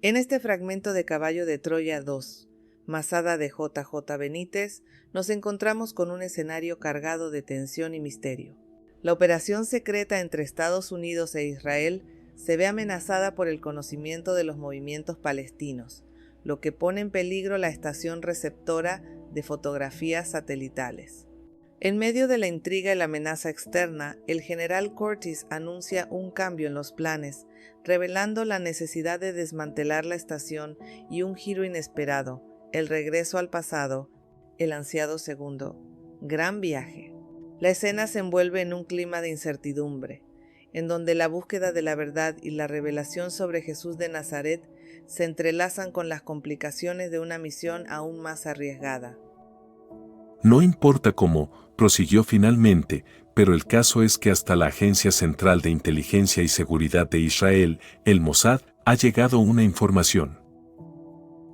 En este fragmento de Caballo de Troya 2, Masada de J.J. Benítez, nos encontramos con un escenario cargado de tensión y misterio. La operación secreta entre Estados Unidos e Israel se ve amenazada por el conocimiento de los movimientos palestinos, lo que pone en peligro la estación receptora de fotografías satelitales. En medio de la intriga y la amenaza externa, el general Curtis anuncia un cambio en los planes, revelando la necesidad de desmantelar la estación y un giro inesperado, el regreso al pasado, el ansiado segundo gran viaje. La escena se envuelve en un clima de incertidumbre, en donde la búsqueda de la verdad y la revelación sobre Jesús de Nazaret se entrelazan con las complicaciones de una misión aún más arriesgada. No importa cómo, prosiguió finalmente, pero el caso es que hasta la Agencia Central de Inteligencia y Seguridad de Israel, el Mossad, ha llegado una información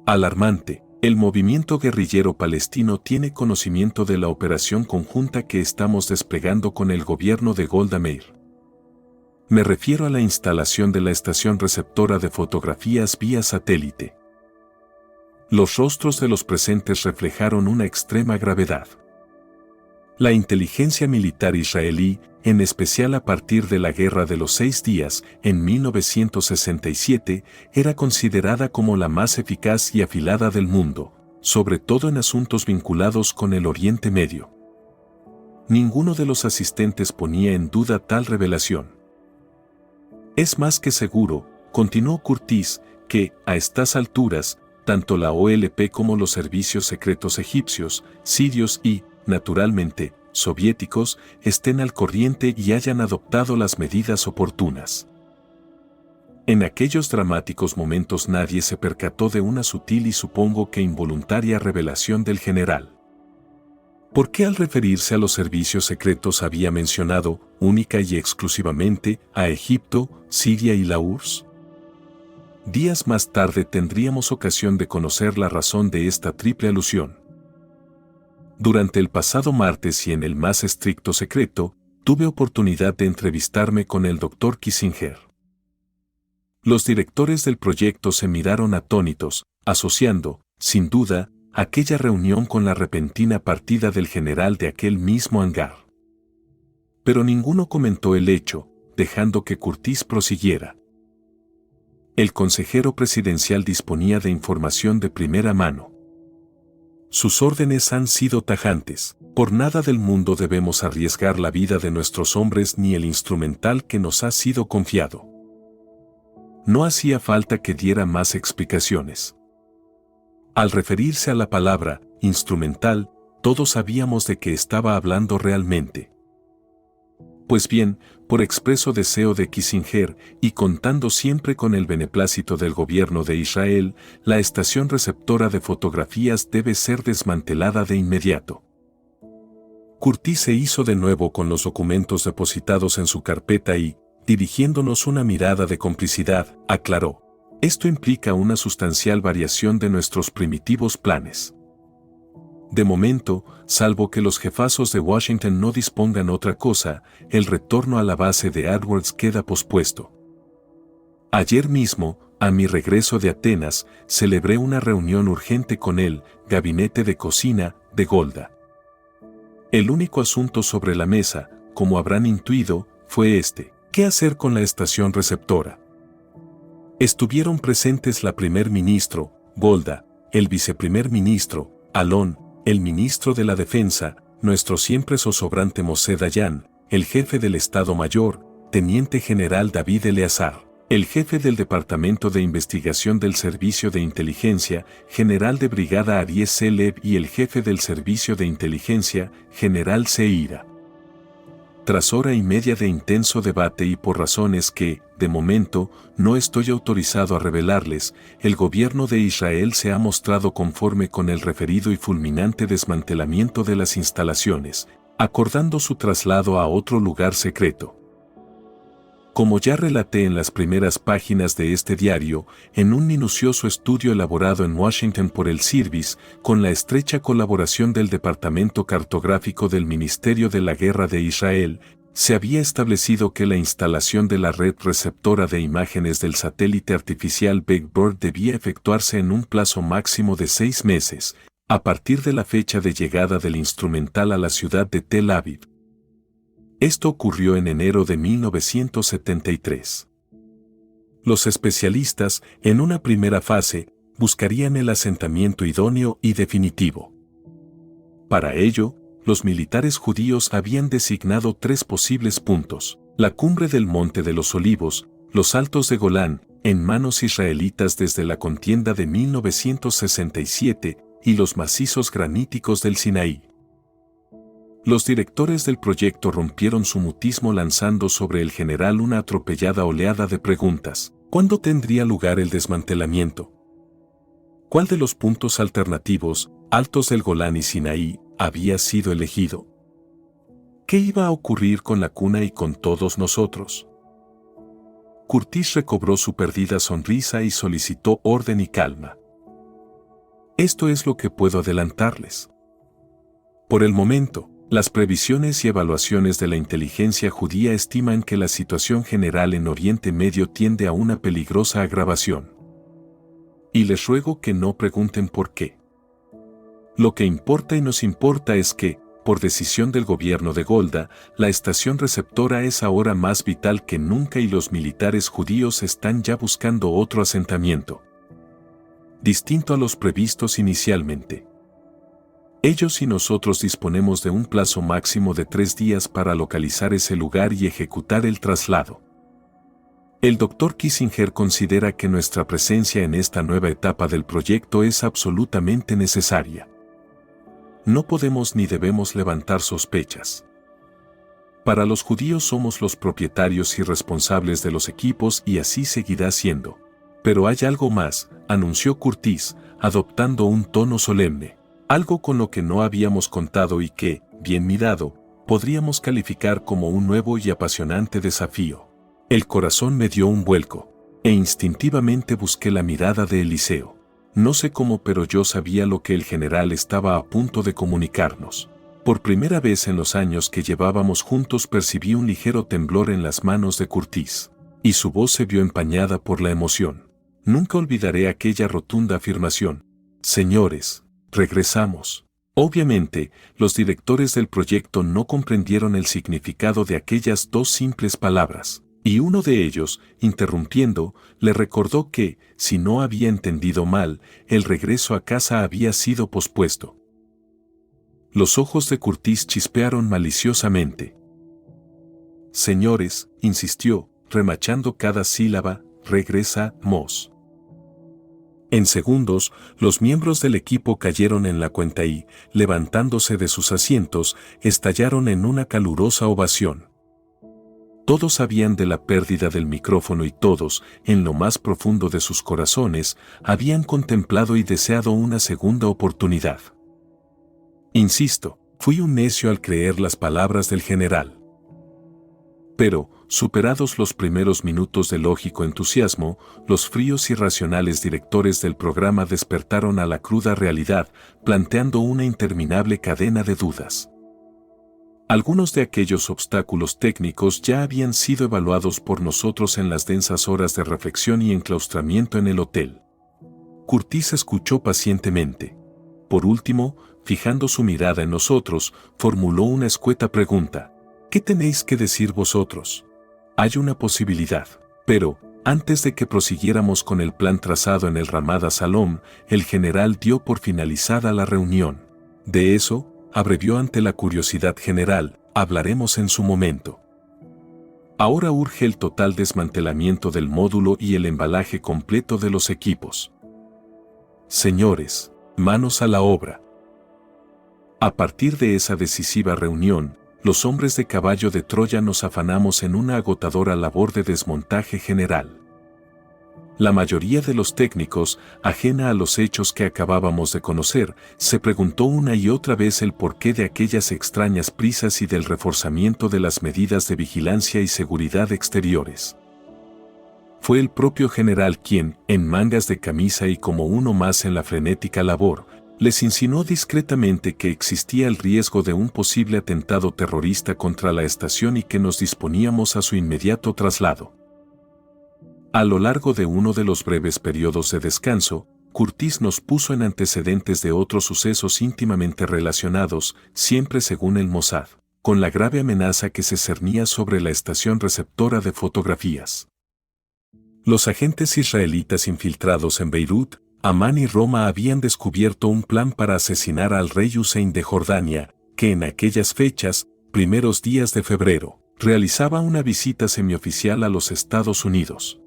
alarmante. El movimiento guerrillero palestino tiene conocimiento de la operación conjunta que estamos desplegando con el gobierno de Golda Meir. Me refiero a la instalación de la estación receptora de fotografías vía satélite. Los rostros de los presentes reflejaron una extrema gravedad. La inteligencia militar israelí, en especial a partir de la Guerra de los 6 Días, en 1967, era considerada como la más eficaz y afilada del mundo, sobre todo en asuntos vinculados con el Oriente Medio. Ninguno de los asistentes ponía en duda tal revelación. Es más que seguro, continuó Curtis, que, a estas alturas, tanto la OLP como los servicios secretos egipcios, sirios y, naturalmente, soviéticos, estén al corriente y hayan adoptado las medidas oportunas. En aquellos dramáticos momentos nadie se percató de una sutil y supongo que involuntaria revelación del general. ¿Por qué al referirse a los servicios secretos había mencionado, única y exclusivamente, a Egipto, Siria y la URSS? Días más tarde tendríamos ocasión de conocer la razón de esta triple alusión. Durante el pasado martes y en el más estricto secreto, tuve oportunidad de entrevistarme con el Dr. Kissinger. Los directores del proyecto se miraron atónitos, asociando, sin duda, aquella reunión con la repentina partida del general de aquel mismo hangar. Pero ninguno comentó el hecho, dejando que Curtis prosiguiera. El consejero presidencial disponía de información de primera mano. Sus órdenes han sido tajantes. Por nada del mundo debemos arriesgar la vida de nuestros hombres ni el instrumental que nos ha sido confiado. No hacía falta que diera más explicaciones. Al referirse a la palabra instrumental, todos sabíamos de qué estaba hablando realmente. Pues bien, por expreso deseo de Kissinger, y contando siempre con el beneplácito del gobierno de Israel, la estación receptora de fotografías debe ser desmantelada de inmediato. Curtis se hizo de nuevo con los documentos depositados en su carpeta y, dirigiéndonos una mirada de complicidad, aclaró: esto implica una sustancial variación de nuestros primitivos planes. De momento, salvo que los jefazos de Washington no dispongan otra cosa, el retorno a la base de Edwards queda pospuesto. Ayer mismo, a mi regreso de Atenas, celebré una reunión urgente con el gabinete de cocina de Golda. El único asunto sobre la mesa, como habrán intuido, fue este: ¿qué hacer con la estación receptora? Estuvieron presentes la primer ministro, Golda, el viceprimer ministro, Alon, el ministro de la Defensa, nuestro siempre zozobrante Moshe Dayan, el jefe del Estado Mayor, teniente general David Eleazar, el jefe del Departamento de Investigación del Servicio de Inteligencia, general de brigada Arie Selev, y el jefe del Servicio de Inteligencia, general Seira. Tras hora y media de intenso debate y por razones que, de momento, no estoy autorizado a revelarles, el gobierno de Israel se ha mostrado conforme con el referido y fulminante desmantelamiento de las instalaciones, acordando su traslado a otro lugar secreto. Como ya relaté en las primeras páginas de este diario, en un minucioso estudio elaborado en Washington por el Service, con la estrecha colaboración del Departamento Cartográfico del Ministerio de la Guerra de Israel, Se había establecido que la instalación de la red receptora de imágenes del satélite artificial Big Bird debía efectuarse en un plazo máximo de 6 meses, a partir de la fecha de llegada del instrumental a la ciudad de Tel Aviv. Esto ocurrió en enero de 1973. Los especialistas, en una primera fase, buscarían el asentamiento idóneo y definitivo. Para ello, los militares judíos habían designado 3 posibles puntos: la cumbre del Monte de los Olivos, los Altos de Golán, en manos israelitas desde la contienda de 1967, y los macizos graníticos del Sinaí. Los directores del proyecto rompieron su mutismo lanzando sobre el general una atropellada oleada de preguntas. ¿Cuándo tendría lugar el desmantelamiento? ¿Cuál de los puntos alternativos, Altos del Golán y Sinaí, había sido elegido? ¿Qué iba a ocurrir con la cuna y con todos nosotros? Curtis recobró su perdida sonrisa y solicitó orden y calma. Esto es lo que puedo adelantarles. Por el momento, las previsiones y evaluaciones de la inteligencia judía estiman que la situación general en Oriente Medio tiende a una peligrosa agravación. Y les ruego que no pregunten por qué. Lo que importa y nos importa es que, por decisión del gobierno de Golda, la estación receptora es ahora más vital que nunca y los militares judíos están ya buscando otro asentamiento, distinto a los previstos inicialmente. Ellos y nosotros disponemos de un plazo máximo de 3 días para localizar ese lugar y ejecutar el traslado. El Dr. Kissinger considera que nuestra presencia en esta nueva etapa del proyecto es absolutamente necesaria. No podemos ni debemos levantar sospechas. Para los judíos somos los propietarios y responsables de los equipos y así seguirá siendo. Pero hay algo más, anunció Curtis, adoptando un tono solemne. Algo con lo que no habíamos contado y que, bien mirado, podríamos calificar como un nuevo y apasionante desafío. El corazón me dio un vuelco, e instintivamente busqué la mirada de Eliseo. No sé cómo, pero yo sabía lo que el general estaba a punto de comunicarnos. Por primera vez en los años que llevábamos juntos percibí un ligero temblor en las manos de Curtis, y su voz se vio empañada por la emoción. Nunca olvidaré aquella rotunda afirmación. Señores, regresamos. Obviamente, los directores del proyecto no comprendieron el significado de aquellas 2 simples palabras, y uno de ellos, interrumpiendo, le recordó que, si no había entendido mal, el regreso a casa había sido pospuesto. Los ojos de Curtis chispearon maliciosamente. Señores, insistió, remachando cada sílaba, regresamos. En segundos, los miembros del equipo cayeron en la cuenta y, levantándose de sus asientos, estallaron en una calurosa ovación. Todos sabían de la pérdida del micrófono y todos, en lo más profundo de sus corazones, habían contemplado y deseado una segunda oportunidad. Insisto, fui un necio al creer las palabras del general. Pero, superados los primeros minutos de lógico entusiasmo, los fríos y racionales directores del programa despertaron a la cruda realidad, planteando una interminable cadena de dudas. Algunos de aquellos obstáculos técnicos ya habían sido evaluados por nosotros en las densas horas de reflexión y enclaustramiento en el hotel. Curtis escuchó pacientemente. Por último, fijando su mirada en nosotros, formuló una escueta pregunta. ¿Qué tenéis que decir vosotros? Hay una posibilidad, pero, antes de que prosiguiéramos con el plan trazado en el Ramada Salom, el general dio por finalizada la reunión. De eso, abrevió ante la curiosidad general, hablaremos en su momento. Ahora urge el total desmantelamiento del módulo y el embalaje completo de los equipos. Señores, manos a la obra. A partir de esa decisiva reunión, los hombres de caballo de Troya nos afanamos en una agotadora labor de desmontaje general. La mayoría de los técnicos, ajena a los hechos que acabábamos de conocer, se preguntó una y otra vez el porqué de aquellas extrañas prisas y del reforzamiento de las medidas de vigilancia y seguridad exteriores. Fue el propio general quien, en mangas de camisa y como uno más en la frenética labor, les insinuó discretamente que existía el riesgo de un posible atentado terrorista contra la estación y que nos disponíamos a su inmediato traslado. A lo largo de uno de los breves periodos de descanso, Curtis nos puso en antecedentes de otros sucesos íntimamente relacionados, siempre según el Mossad, con la grave amenaza que se cernía sobre la estación receptora de fotografías. Los agentes israelitas infiltrados en Beirut, Amán y Roma habían descubierto un plan para asesinar al rey Hussein de Jordania, que en aquellas fechas, primeros días de febrero, realizaba una visita semioficial a los Estados Unidos.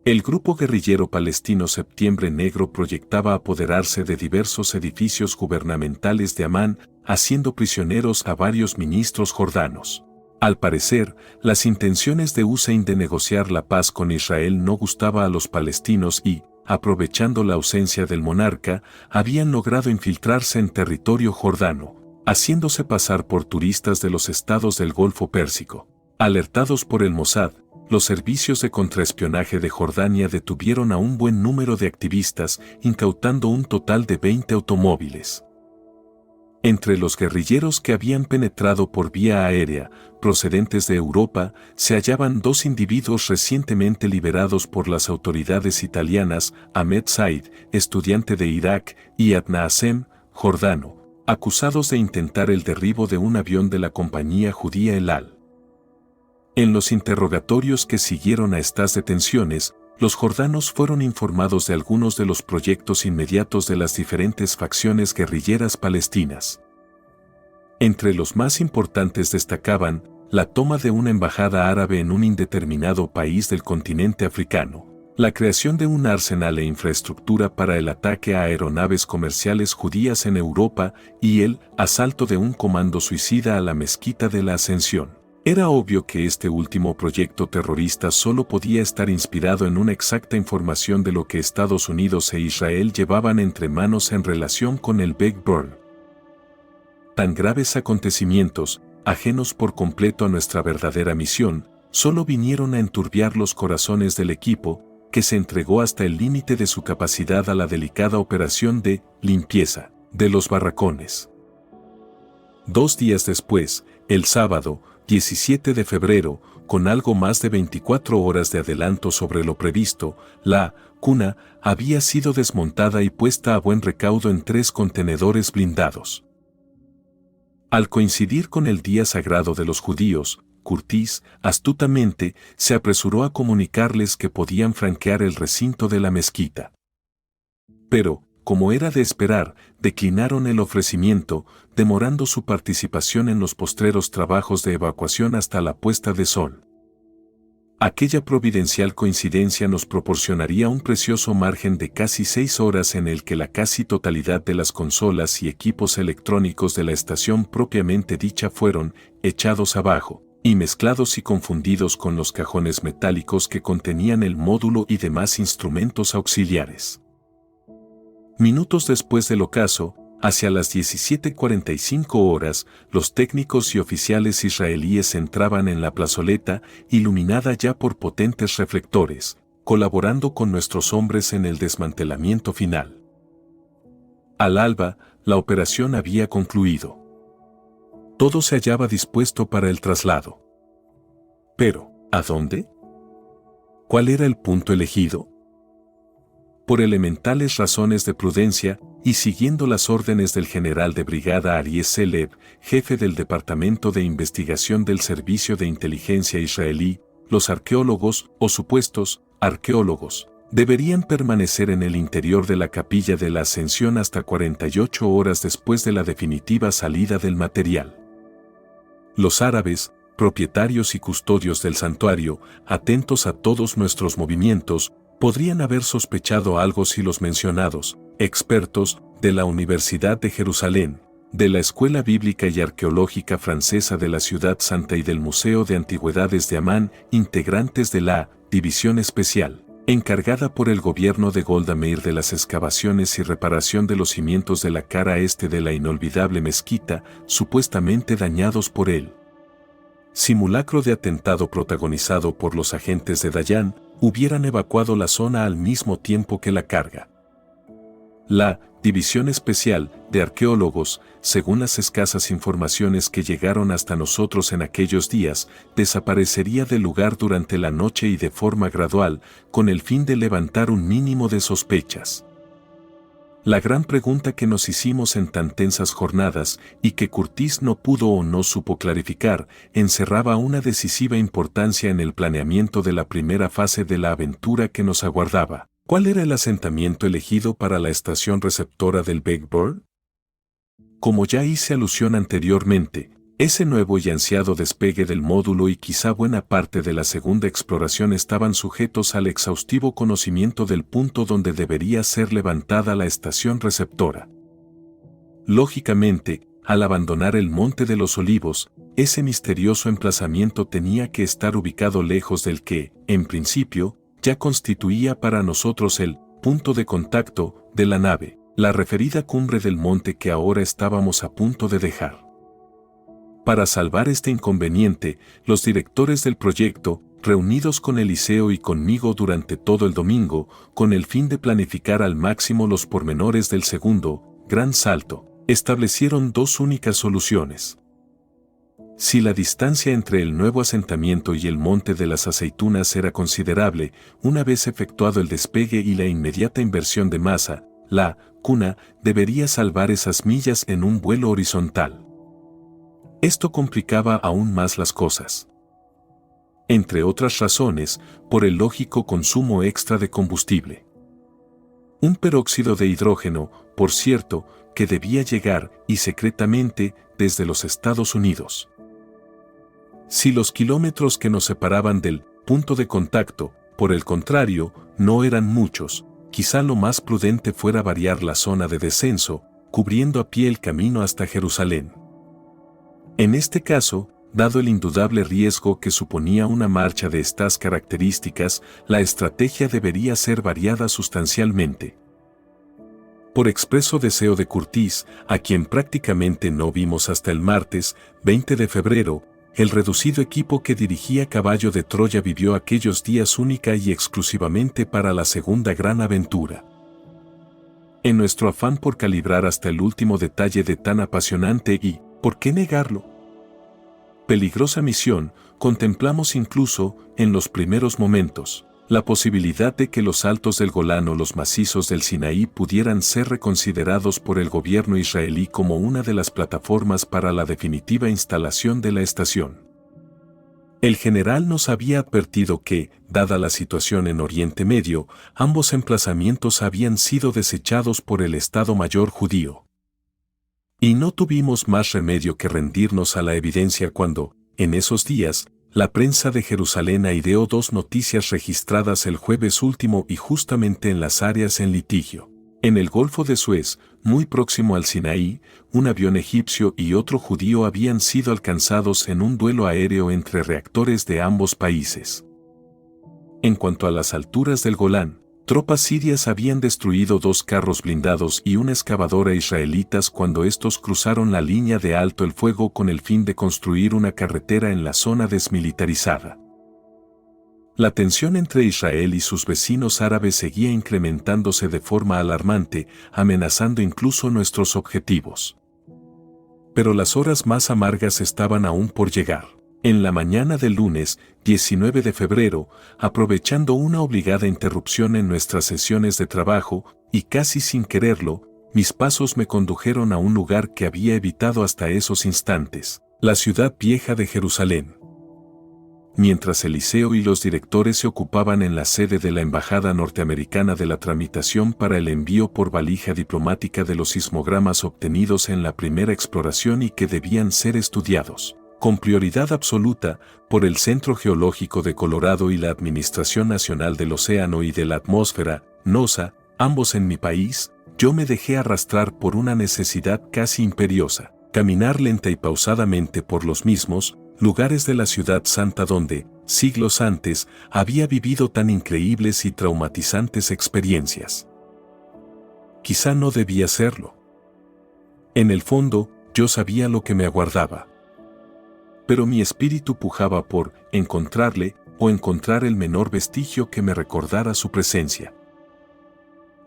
El grupo guerrillero palestino Septiembre Negro proyectaba apoderarse de diversos edificios gubernamentales de Amán, haciendo prisioneros a varios ministros jordanos. Al parecer, las intenciones de Hussein de negociar la paz con Israel no gustaba a los palestinos y, aprovechando la ausencia del monarca, habían logrado infiltrarse en territorio jordano, haciéndose pasar por turistas de los estados del Golfo Pérsico. Alertados por el Mossad, los servicios de contraespionaje de Jordania detuvieron a un buen número de activistas, incautando un total de 20 automóviles. Entre los guerrilleros que habían penetrado por vía aérea, procedentes de Europa, se hallaban dos individuos recientemente liberados por las autoridades italianas, Ahmed Said, estudiante de Irak, y Adna Hassem, jordano, acusados de intentar el derribo de un avión de la compañía judía El Al. En los interrogatorios que siguieron a estas detenciones, los jordanos fueron informados de algunos de los proyectos inmediatos de las diferentes facciones guerrilleras palestinas. Entre los más importantes destacaban la toma de una embajada árabe en un indeterminado país del continente africano, la creación de un arsenal e infraestructura para el ataque a aeronaves comerciales judías en Europa y el asalto de un comando suicida a la mezquita de la Ascensión. Era obvio que este último proyecto terrorista solo podía estar inspirado en una exacta información de lo que Estados Unidos e Israel llevaban entre manos en relación con el Big Burn. Tan graves acontecimientos, ajenos por completo a nuestra verdadera misión, solo vinieron a enturbiar los corazones del equipo, que se entregó hasta el límite de su capacidad a la delicada operación de limpieza de los barracones. 2 días después, el sábado, 17 de febrero, con algo más de 24 horas de adelanto sobre lo previsto, la cuna había sido desmontada y puesta a buen recaudo en 3 contenedores blindados. Al coincidir con el día sagrado de los judíos, Curtis, astutamente, se apresuró a comunicarles que podían franquear el recinto de la mezquita. Pero, como era de esperar, declinaron el ofrecimiento, demorando su participación en los postreros trabajos de evacuación hasta la puesta de sol. Aquella providencial coincidencia nos proporcionaría un precioso margen de casi 6 horas en el que la casi totalidad de las consolas y equipos electrónicos de la estación propiamente dicha fueron echados abajo y mezclados y confundidos con los cajones metálicos que contenían el módulo y demás instrumentos auxiliares. Minutos después del ocaso, hacia las 17:45 horas, los técnicos y oficiales israelíes entraban en la plazoleta, iluminada ya por potentes reflectores, colaborando con nuestros hombres en el desmantelamiento final. Al alba, la operación había concluido. Todo se hallaba dispuesto para el traslado. Pero, ¿a dónde? ¿Cuál era el punto elegido? Por elementales razones de prudencia, y siguiendo las órdenes del general de brigada Aryeh Selev, jefe del Departamento de Investigación del Servicio de Inteligencia israelí, los arqueólogos, o supuestos arqueólogos, deberían permanecer en el interior de la capilla de la Ascensión hasta 48 horas después de la definitiva salida del material. Los árabes, propietarios y custodios del santuario, atentos a todos nuestros movimientos, podrían haber sospechado algo si los mencionados expertos de la Universidad de Jerusalén, de la Escuela Bíblica y Arqueológica Francesa de la Ciudad Santa y del Museo de Antigüedades de Amán, integrantes de la División Especial, encargada por el gobierno de Golda Meir de las excavaciones y reparación de los cimientos de la cara este de la inolvidable mezquita, supuestamente dañados por él. Simulacro de atentado protagonizado por los agentes de Dayan, hubieran evacuado la zona al mismo tiempo que la carga. La División Especial de Arqueólogos, según las escasas informaciones que llegaron hasta nosotros en aquellos días, desaparecería del lugar durante la noche y de forma gradual, con el fin de levantar un mínimo de sospechas. La gran pregunta que nos hicimos en tan tensas jornadas, y que Curtis no pudo o no supo clarificar, encerraba una decisiva importancia en el planeamiento de la primera fase de la aventura que nos aguardaba. ¿Cuál era el asentamiento elegido para la estación receptora del Big Bird? Como ya hice alusión anteriormente, ese nuevo y ansiado despegue del módulo y quizá buena parte de la segunda exploración estaban sujetos al exhaustivo conocimiento del punto donde debería ser levantada la estación receptora. Lógicamente, al abandonar el Monte de los Olivos, ese misterioso emplazamiento tenía que estar ubicado lejos del que, en principio, ya constituía para nosotros el punto de contacto de la nave, la referida cumbre del monte que ahora estábamos a punto de dejar. Para salvar este inconveniente, los directores del proyecto, reunidos con Eliseo y conmigo durante todo el domingo, con el fin de planificar al máximo los pormenores del segundo, gran salto, establecieron dos únicas soluciones. Si la distancia entre el nuevo asentamiento y el Monte de las Aceitunas era considerable, una vez efectuado el despegue y la inmediata inversión de masa, la cuna debería salvar esas millas en un vuelo horizontal. Esto complicaba aún más las cosas. Entre otras razones, por el lógico consumo extra de combustible. Un peróxido de hidrógeno, por cierto, que debía llegar, y secretamente, desde los Estados Unidos. Si los kilómetros que nos separaban del punto de contacto, por el contrario, no eran muchos, quizá lo más prudente fuera variar la zona de descenso, cubriendo a pie el camino hasta Jerusalén. En este caso, dado el indudable riesgo que suponía una marcha de estas características, la estrategia debería ser variada sustancialmente. Por expreso deseo de Curtis, a quien prácticamente no vimos hasta el martes, 20 de febrero, el reducido equipo que dirigía Caballo de Troya vivió aquellos días única y exclusivamente para la segunda gran aventura. En nuestro afán por calibrar hasta el último detalle de tan apasionante y, ¿por qué negarlo?, peligrosa misión, contemplamos incluso, en los primeros momentos, la posibilidad de que los altos del Golán o los macizos del Sinaí pudieran ser reconsiderados por el gobierno israelí como una de las plataformas para la definitiva instalación de la estación. El general nos había advertido que, dada la situación en Oriente Medio, ambos emplazamientos habían sido desechados por el Estado Mayor judío. Y no tuvimos más remedio que rendirnos a la evidencia cuando, en esos días, la prensa de Jerusalén aireó dos noticias registradas el jueves último y justamente en las áreas en litigio. En el Golfo de Suez, muy próximo al Sinaí, un avión egipcio y otro judío habían sido alcanzados en un duelo aéreo entre reactores de ambos países. En cuanto a las alturas del Golán, tropas sirias habían destruido 2 carros blindados y una excavadora israelitas cuando estos cruzaron la línea de alto el fuego con el fin de construir una carretera en la zona desmilitarizada. La tensión entre Israel y sus vecinos árabes seguía incrementándose de forma alarmante, amenazando incluso nuestros objetivos. Pero las horas más amargas estaban aún por llegar. En la mañana del lunes, 19 de febrero, aprovechando una obligada interrupción en nuestras sesiones de trabajo, y casi sin quererlo, mis pasos me condujeron a un lugar que había evitado hasta esos instantes, la ciudad vieja de Jerusalén. Mientras Eliseo y los directores se ocupaban en la sede de la Embajada Norteamericana de la tramitación para el envío por valija diplomática de los sismogramas obtenidos en la primera exploración y que debían ser estudiados con prioridad absoluta, por el Centro Geológico de Colorado y la Administración Nacional del Océano y de la Atmósfera, NOSA, ambos en mi país, yo me dejé arrastrar por una necesidad casi imperiosa, caminar lenta y pausadamente por los mismos lugares de la ciudad santa donde, siglos antes, había vivido tan increíbles y traumatizantes experiencias. Quizá no debía hacerlo. En el fondo, yo sabía lo que me aguardaba. Pero mi espíritu pujaba por encontrarle o encontrar el menor vestigio que me recordara su presencia.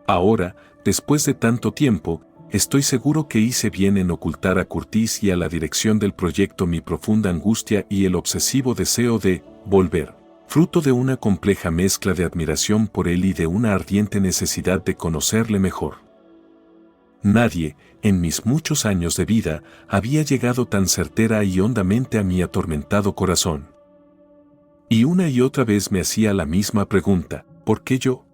Ahora, después de tanto tiempo, estoy seguro que hice bien en ocultar a Curtis y a la dirección del proyecto mi profunda angustia y el obsesivo deseo de volver, fruto de una compleja mezcla de admiración por él y de una ardiente necesidad de conocerle mejor. Nadie, en mis muchos años de vida, había llegado tan certera y hondamente a mi atormentado corazón. Y una y otra vez me hacía la misma pregunta: ¿por qué yo?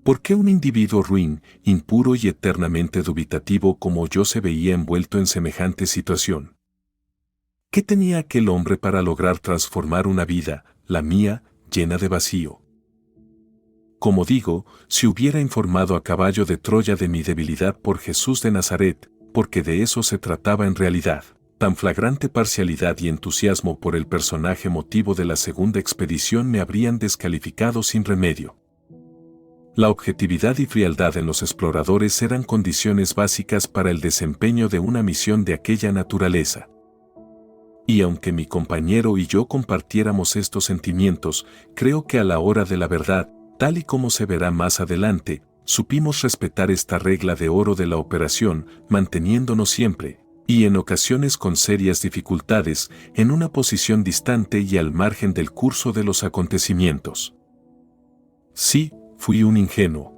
¿Por qué un individuo ruin, impuro y eternamente dubitativo como yo se veía envuelto en semejante situación? ¿Qué tenía aquel hombre para lograr transformar una vida, la mía, llena de vacío? Como digo, si hubiera informado a caballo de Troya de mi debilidad por Jesús de Nazaret, porque de eso se trataba en realidad, tan flagrante parcialidad y entusiasmo por el personaje motivo de la segunda expedición me habrían descalificado sin remedio. La objetividad y frialdad en los exploradores eran condiciones básicas para el desempeño de una misión de aquella naturaleza. Y aunque mi compañero y yo compartiéramos estos sentimientos, creo que a la hora de la verdad, tal y como se verá más adelante, supimos respetar esta regla de oro de la operación, manteniéndonos siempre, y en ocasiones con serias dificultades, en una posición distante y al margen del curso de los acontecimientos. Sí, fui un ingenuo.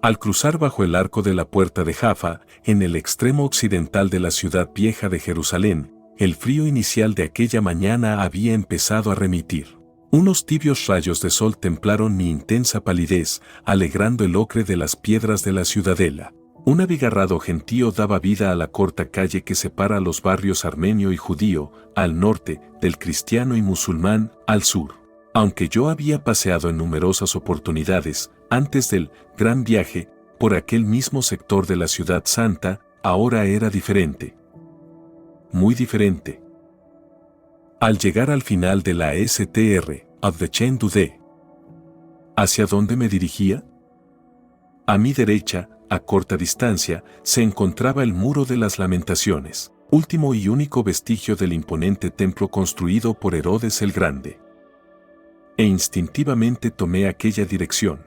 Al cruzar bajo el arco de la puerta de Jaffa, en el extremo occidental de la ciudad vieja de Jerusalén, el frío inicial de aquella mañana había empezado a remitir. Unos tibios rayos de sol templaron mi intensa palidez, alegrando el ocre de las piedras de la ciudadela. Un abigarrado gentío daba vida a la corta calle que separa los barrios armenio y judío, al norte, del cristiano y musulmán, al sur. Aunque yo había paseado en numerosas oportunidades, antes del gran viaje, por aquel mismo sector de la ciudad santa, ahora era diferente. Muy diferente. Al llegar al final de la STR, of the Chain du Dé, ¿hacia dónde me dirigía? A mi derecha, a corta distancia, se encontraba el Muro de las Lamentaciones, último y único vestigio del imponente templo construido por Herodes el Grande. E instintivamente tomé aquella dirección.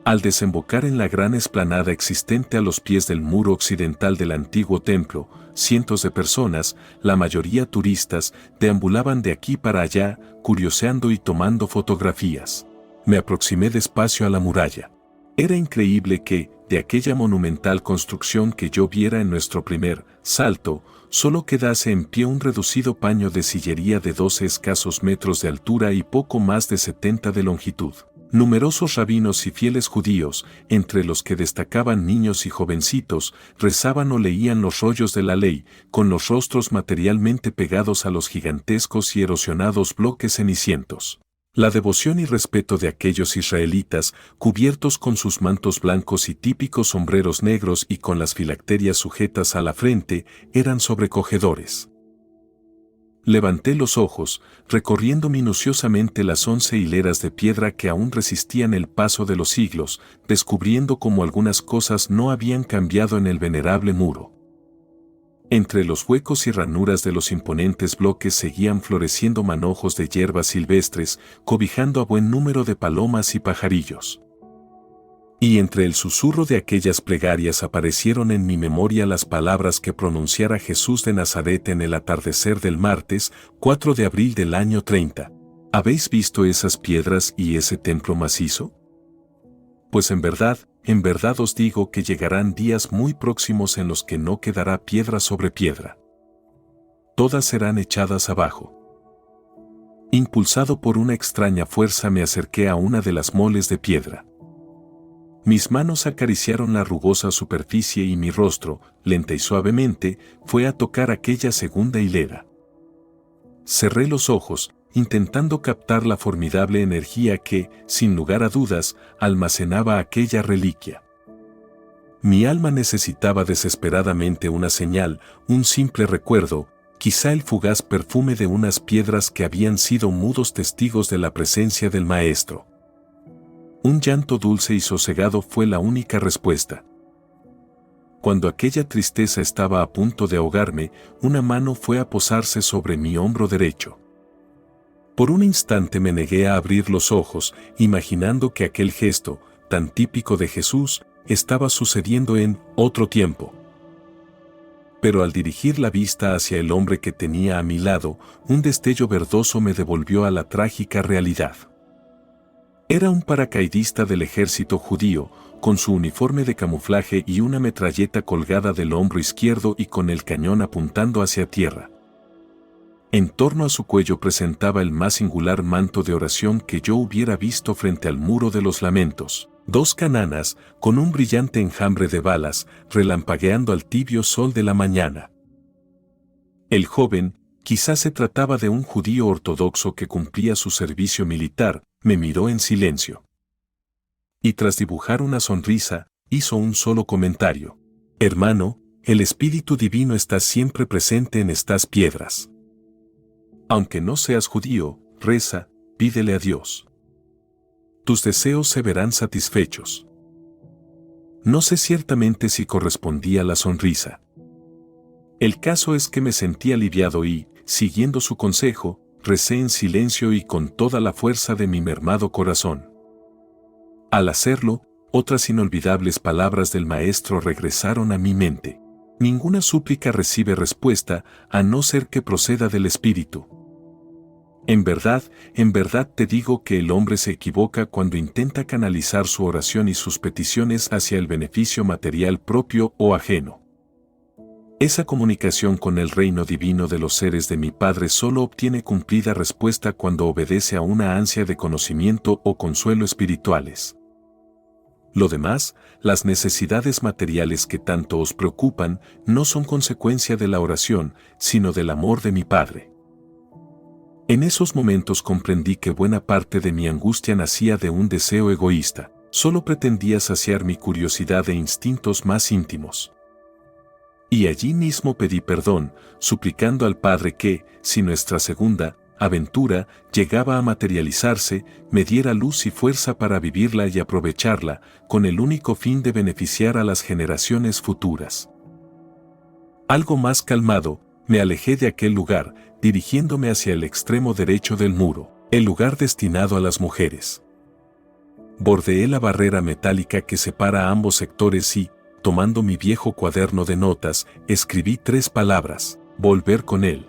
Al desembocar en la gran explanada existente a los pies del muro occidental del antiguo templo, cientos de personas, la mayoría turistas, deambulaban de aquí para allá, curioseando y tomando fotografías. Me aproximé despacio a la muralla. Era increíble que, de aquella monumental construcción que yo viera en nuestro primer salto, solo quedase en pie un reducido paño de sillería de 12 escasos metros de altura y poco más de 70 de longitud. Numerosos rabinos y fieles judíos, entre los que destacaban niños y jovencitos, rezaban o leían los rollos de la ley, con los rostros materialmente pegados a los gigantescos y erosionados bloques cenicientos. La devoción y respeto de aquellos israelitas, cubiertos con sus mantos blancos y típicos sombreros negros y con las filacterias sujetas a la frente, eran sobrecogedores. Levanté los ojos, recorriendo minuciosamente las 11 hileras de piedra que aún resistían el paso de los siglos, descubriendo cómo algunas cosas no habían cambiado en el venerable muro. Entre los huecos y ranuras de los imponentes bloques seguían floreciendo manojos de hierbas silvestres, cobijando a buen número de palomas y pajarillos. Y entre el susurro de aquellas plegarias aparecieron en mi memoria las palabras que pronunciara Jesús de Nazaret en el atardecer del martes, 4 de abril del año 30. ¿Habéis visto esas piedras y ese templo macizo? Pues en verdad os digo que llegarán días muy próximos en los que no quedará piedra sobre piedra. Todas serán echadas abajo. Impulsado por una extraña fuerza me acerqué a una de las moles de piedra. Mis manos acariciaron la rugosa superficie y mi rostro, lenta y suavemente, fue a tocar aquella segunda hilera. Cerré los ojos, intentando captar la formidable energía que, sin lugar a dudas, almacenaba aquella reliquia. Mi alma necesitaba desesperadamente una señal, un simple recuerdo, quizá el fugaz perfume de unas piedras que habían sido mudos testigos de la presencia del Maestro. Un llanto dulce y sosegado fue la única respuesta. Cuando aquella tristeza estaba a punto de ahogarme, una mano fue a posarse sobre mi hombro derecho. Por un instante me negué a abrir los ojos, imaginando que aquel gesto, tan típico de Jesús, estaba sucediendo en otro tiempo. Pero al dirigir la vista hacia el hombre que tenía a mi lado, un destello verdoso me devolvió a la trágica realidad. Era un paracaidista del ejército judío, con su uniforme de camuflaje y una metralleta colgada del hombro izquierdo y con el cañón apuntando hacia tierra. En torno a su cuello presentaba el más singular manto de oración que yo hubiera visto frente al muro de los lamentos. 2 cananas, con un brillante enjambre de balas, relampagueando al tibio sol de la mañana. El joven, quizás se trataba de un judío ortodoxo que cumplía su servicio militar, me miró en silencio. Y tras dibujar una sonrisa, hizo un solo comentario. Hermano, el Espíritu Divino está siempre presente en estas piedras. Aunque no seas judío, reza, pídele a Dios. Tus deseos se verán satisfechos. No sé ciertamente si correspondía la sonrisa. El caso es que me sentí aliviado y, siguiendo su consejo, recé en silencio y con toda la fuerza de mi mermado corazón. Al hacerlo, otras inolvidables palabras del maestro regresaron a mi mente. Ninguna súplica recibe respuesta, a no ser que proceda del Espíritu. En verdad te digo que el hombre se equivoca cuando intenta canalizar su oración y sus peticiones hacia el beneficio material propio o ajeno. Esa comunicación con el reino divino de los seres de mi Padre solo obtiene cumplida respuesta cuando obedece a una ansia de conocimiento o consuelo espirituales. Lo demás, las necesidades materiales que tanto os preocupan, no son consecuencia de la oración, sino del amor de mi Padre. En esos momentos comprendí que buena parte de mi angustia nacía de un deseo egoísta. Solo pretendía saciar mi curiosidad e instintos más íntimos. Y allí mismo pedí perdón, suplicando al Padre que, si nuestra segunda aventura llegaba a materializarse, me diera luz y fuerza para vivirla y aprovecharla, con el único fin de beneficiar a las generaciones futuras. Algo más calmado, me alejé de aquel lugar, dirigiéndome hacia el extremo derecho del muro, el lugar destinado a las mujeres. Bordeé la barrera metálica que separa ambos sectores y, tomando mi viejo cuaderno de notas, escribí 3 palabras: volver con él.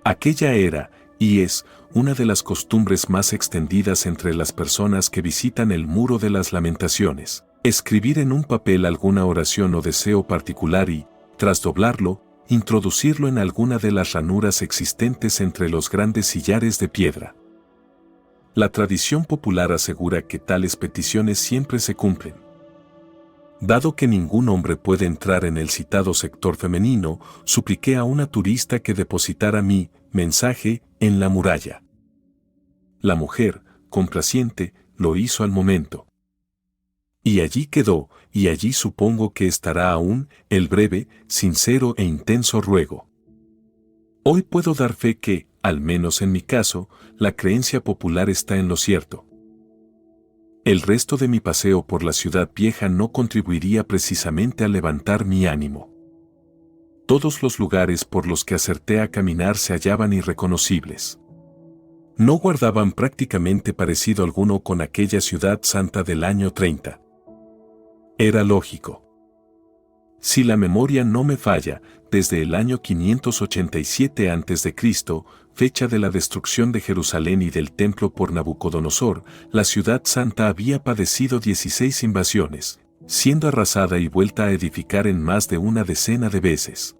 Aquella era, y es, una de las costumbres más extendidas entre las personas que visitan el Muro de las Lamentaciones. Escribir en un papel alguna oración o deseo particular y, tras doblarlo, introducirlo en alguna de las ranuras existentes entre los grandes sillares de piedra. La tradición popular asegura que tales peticiones siempre se cumplen. Dado que ningún hombre puede entrar en el citado sector femenino, supliqué a una turista que depositara mi mensaje en la muralla. La mujer, complaciente, lo hizo al momento. Y allí quedó, y allí supongo que estará aún, el breve, sincero e intenso ruego. Hoy puedo dar fe que, al menos en mi caso, la creencia popular está en lo cierto. El resto de mi paseo por la ciudad vieja no contribuiría precisamente a levantar mi ánimo. Todos los lugares por los que acerté a caminar se hallaban irreconocibles. No guardaban prácticamente parecido alguno con aquella ciudad santa del año 30. Era lógico. Si la memoria no me falla, desde el año 587 a.C., fecha de la destrucción de Jerusalén y del templo por Nabucodonosor, la ciudad santa había padecido 16 invasiones, siendo arrasada y vuelta a edificar en más de una decena de veces.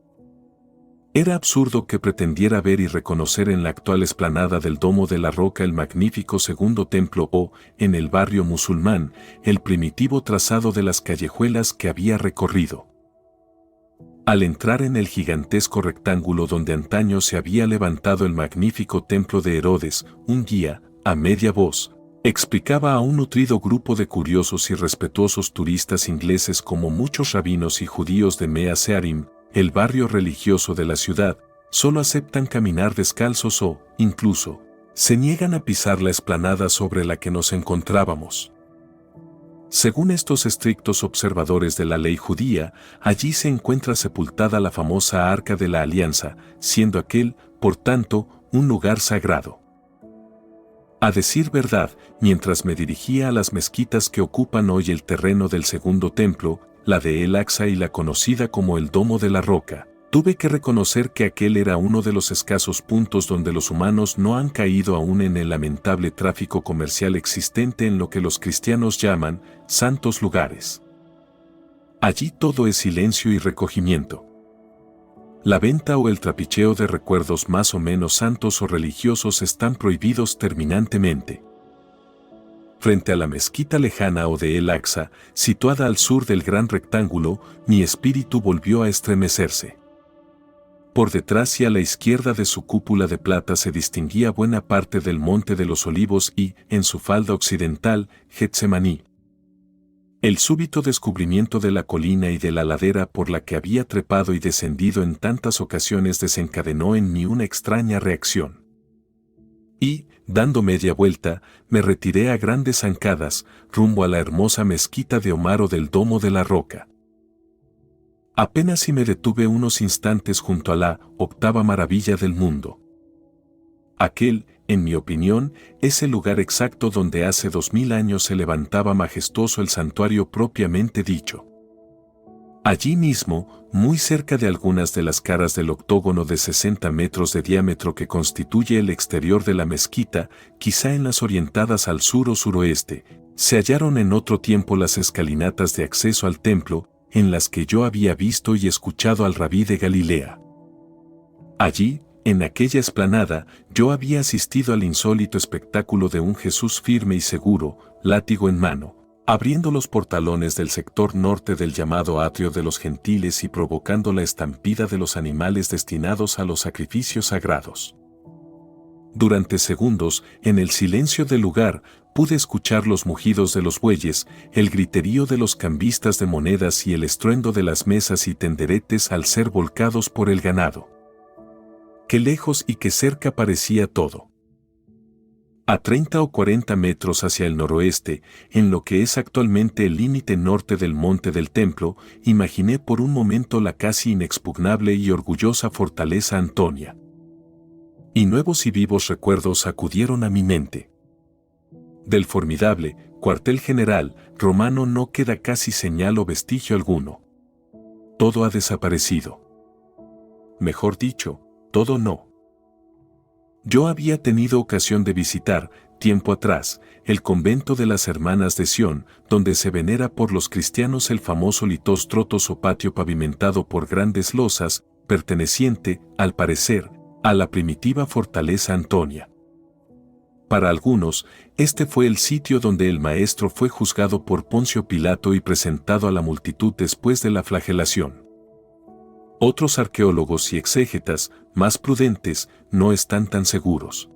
Era absurdo que pretendiera ver y reconocer en la actual explanada del Domo de la Roca el magnífico segundo templo o, en el barrio musulmán, el primitivo trazado de las callejuelas que había recorrido. Al entrar en el gigantesco rectángulo donde antaño se había levantado el magnífico templo de Herodes, un guía, a media voz, explicaba a un nutrido grupo de curiosos y respetuosos turistas ingleses como muchos rabinos y judíos de Mea Shearim, el barrio religioso de la ciudad, solo aceptan caminar descalzos o, incluso, se niegan a pisar la explanada sobre la que nos encontrábamos. Según estos estrictos observadores de la ley judía, allí se encuentra sepultada la famosa Arca de la Alianza, siendo aquel, por tanto, un lugar sagrado. A decir verdad, mientras me dirigía a las mezquitas que ocupan hoy el terreno del segundo templo, la de El Aqsa y la conocida como el Domo de la Roca, tuve que reconocer que aquel era uno de los escasos puntos donde los humanos no han caído aún en el lamentable tráfico comercial existente en lo que los cristianos llaman santos lugares. Allí todo es silencio y recogimiento. La venta o el trapicheo de recuerdos más o menos santos o religiosos están prohibidos terminantemente. Frente a la mezquita lejana o de El Aqsa, situada al sur del gran rectángulo, mi espíritu volvió a estremecerse. Por detrás y a la izquierda de su cúpula de plata se distinguía buena parte del Monte de los Olivos y, en su falda occidental, Getsemaní. El súbito descubrimiento de la colina y de la ladera por la que había trepado y descendido en tantas ocasiones desencadenó en mí una extraña reacción. Y, dando media vuelta, me retiré a grandes zancadas, rumbo a la hermosa mezquita de Omar o del Domo de la Roca. Apenas si me detuve unos instantes junto a la octava maravilla del mundo. Aquel, en mi opinión, es el lugar exacto donde hace 2000 años se levantaba majestuoso el santuario propiamente dicho. Allí mismo, muy cerca de algunas de las caras del octógono de 60 metros de diámetro que constituye el exterior de la mezquita, quizá en las orientadas al sur o suroeste, se hallaron en otro tiempo las escalinatas de acceso al templo, en las que yo había visto y escuchado al rabí de Galilea. Allí, en aquella explanada, yo había asistido al insólito espectáculo de un Jesús firme y seguro, látigo en mano, abriendo los portalones del sector norte del llamado atrio de los gentiles y provocando la estampida de los animales destinados a los sacrificios sagrados. Durante segundos, en el silencio del lugar, pude escuchar los mugidos de los bueyes, el griterío de los cambistas de monedas y el estruendo de las mesas y tenderetes al ser volcados por el ganado. Qué lejos y qué cerca parecía todo. A 30 o 40 metros hacia el noroeste, en lo que es actualmente el límite norte del monte del templo, imaginé por un momento la casi inexpugnable y orgullosa fortaleza Antonia. Y nuevos y vivos recuerdos acudieron a mi mente. Del formidable cuartel general romano no queda casi señal o vestigio alguno. Todo ha desaparecido. Mejor dicho, todo no. Yo había tenido ocasión de visitar, tiempo atrás, el convento de las Hermanas de Sion, donde se venera por los cristianos el famoso litostrotos o patio pavimentado por grandes losas, perteneciente, al parecer, a la primitiva fortaleza Antonia. Para algunos, este fue el sitio donde el Maestro fue juzgado por Poncio Pilato y presentado a la multitud después de la flagelación. Otros arqueólogos y exégetas, más prudentes, no están tan seguros.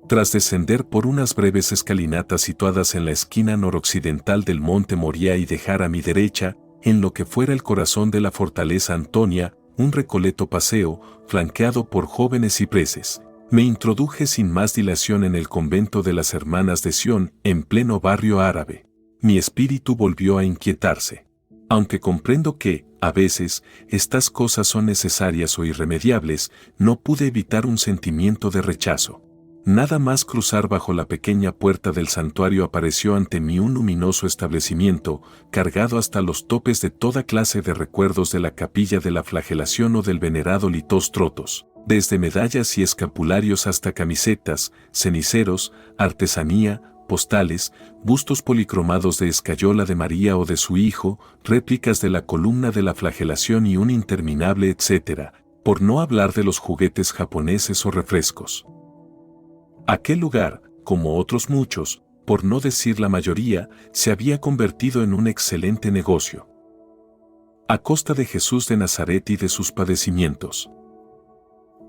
Tras descender por unas breves escalinatas situadas en la esquina noroccidental del monte Moria y dejar a mi derecha, en lo que fuera el corazón de la fortaleza Antonia, un recoleto paseo, flanqueado por jóvenes cipreses, me introduje sin más dilación en el convento de las Hermanas de Sion, en pleno barrio árabe. Mi espíritu volvió a inquietarse. Aunque comprendo que, a veces, estas cosas son necesarias o irremediables, no pude evitar un sentimiento de rechazo. Nada más cruzar bajo la pequeña puerta del santuario apareció ante mí un luminoso establecimiento, cargado hasta los topes de toda clase de recuerdos de la capilla de la flagelación o del venerado Litostrotos, desde medallas y escapularios hasta camisetas, ceniceros, artesanía, postales, bustos policromados de escayola de María o de su hijo, réplicas de la columna de la flagelación y un interminable etcétera, por no hablar de los juguetes japoneses o refrescos. Aquel lugar, como otros muchos, por no decir la mayoría, se había convertido en un excelente negocio. A costa de Jesús de Nazaret y de sus padecimientos.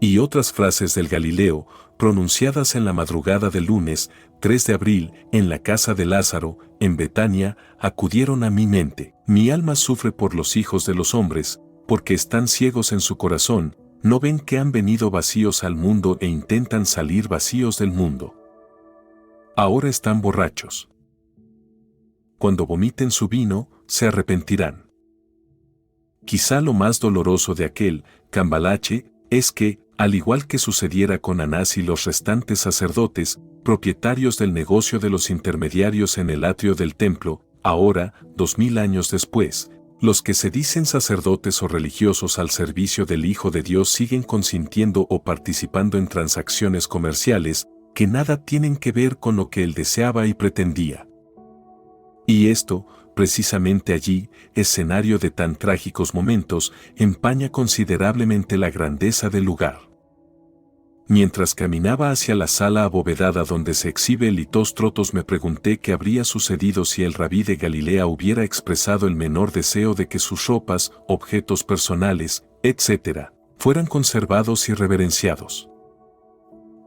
Y otras frases del Galileo, pronunciadas en la madrugada del lunes, 3 de abril, en la casa de Lázaro, en Betania, acudieron a mi mente. Mi alma sufre por los hijos de los hombres, porque están ciegos en su corazón, no ven que han venido vacíos al mundo e intentan salir vacíos del mundo. Ahora están borrachos. Cuando vomiten su vino, se arrepentirán. Quizá lo más doloroso de aquel cambalache es que, al igual que sucediera con Anás y los restantes sacerdotes, propietarios del negocio de los intermediarios en el atrio del templo, ahora, 2000 años después, los que se dicen sacerdotes o religiosos al servicio del Hijo de Dios siguen consintiendo o participando en transacciones comerciales que nada tienen que ver con lo que él deseaba y pretendía. Y esto, precisamente allí, escenario de tan trágicos momentos, empaña considerablemente la grandeza del lugar. Mientras caminaba hacia la sala abovedada donde se exhibe el Litostrotos, me pregunté qué habría sucedido si el rabí de Galilea hubiera expresado el menor deseo de que sus ropas, objetos personales, etc., fueran conservados y reverenciados.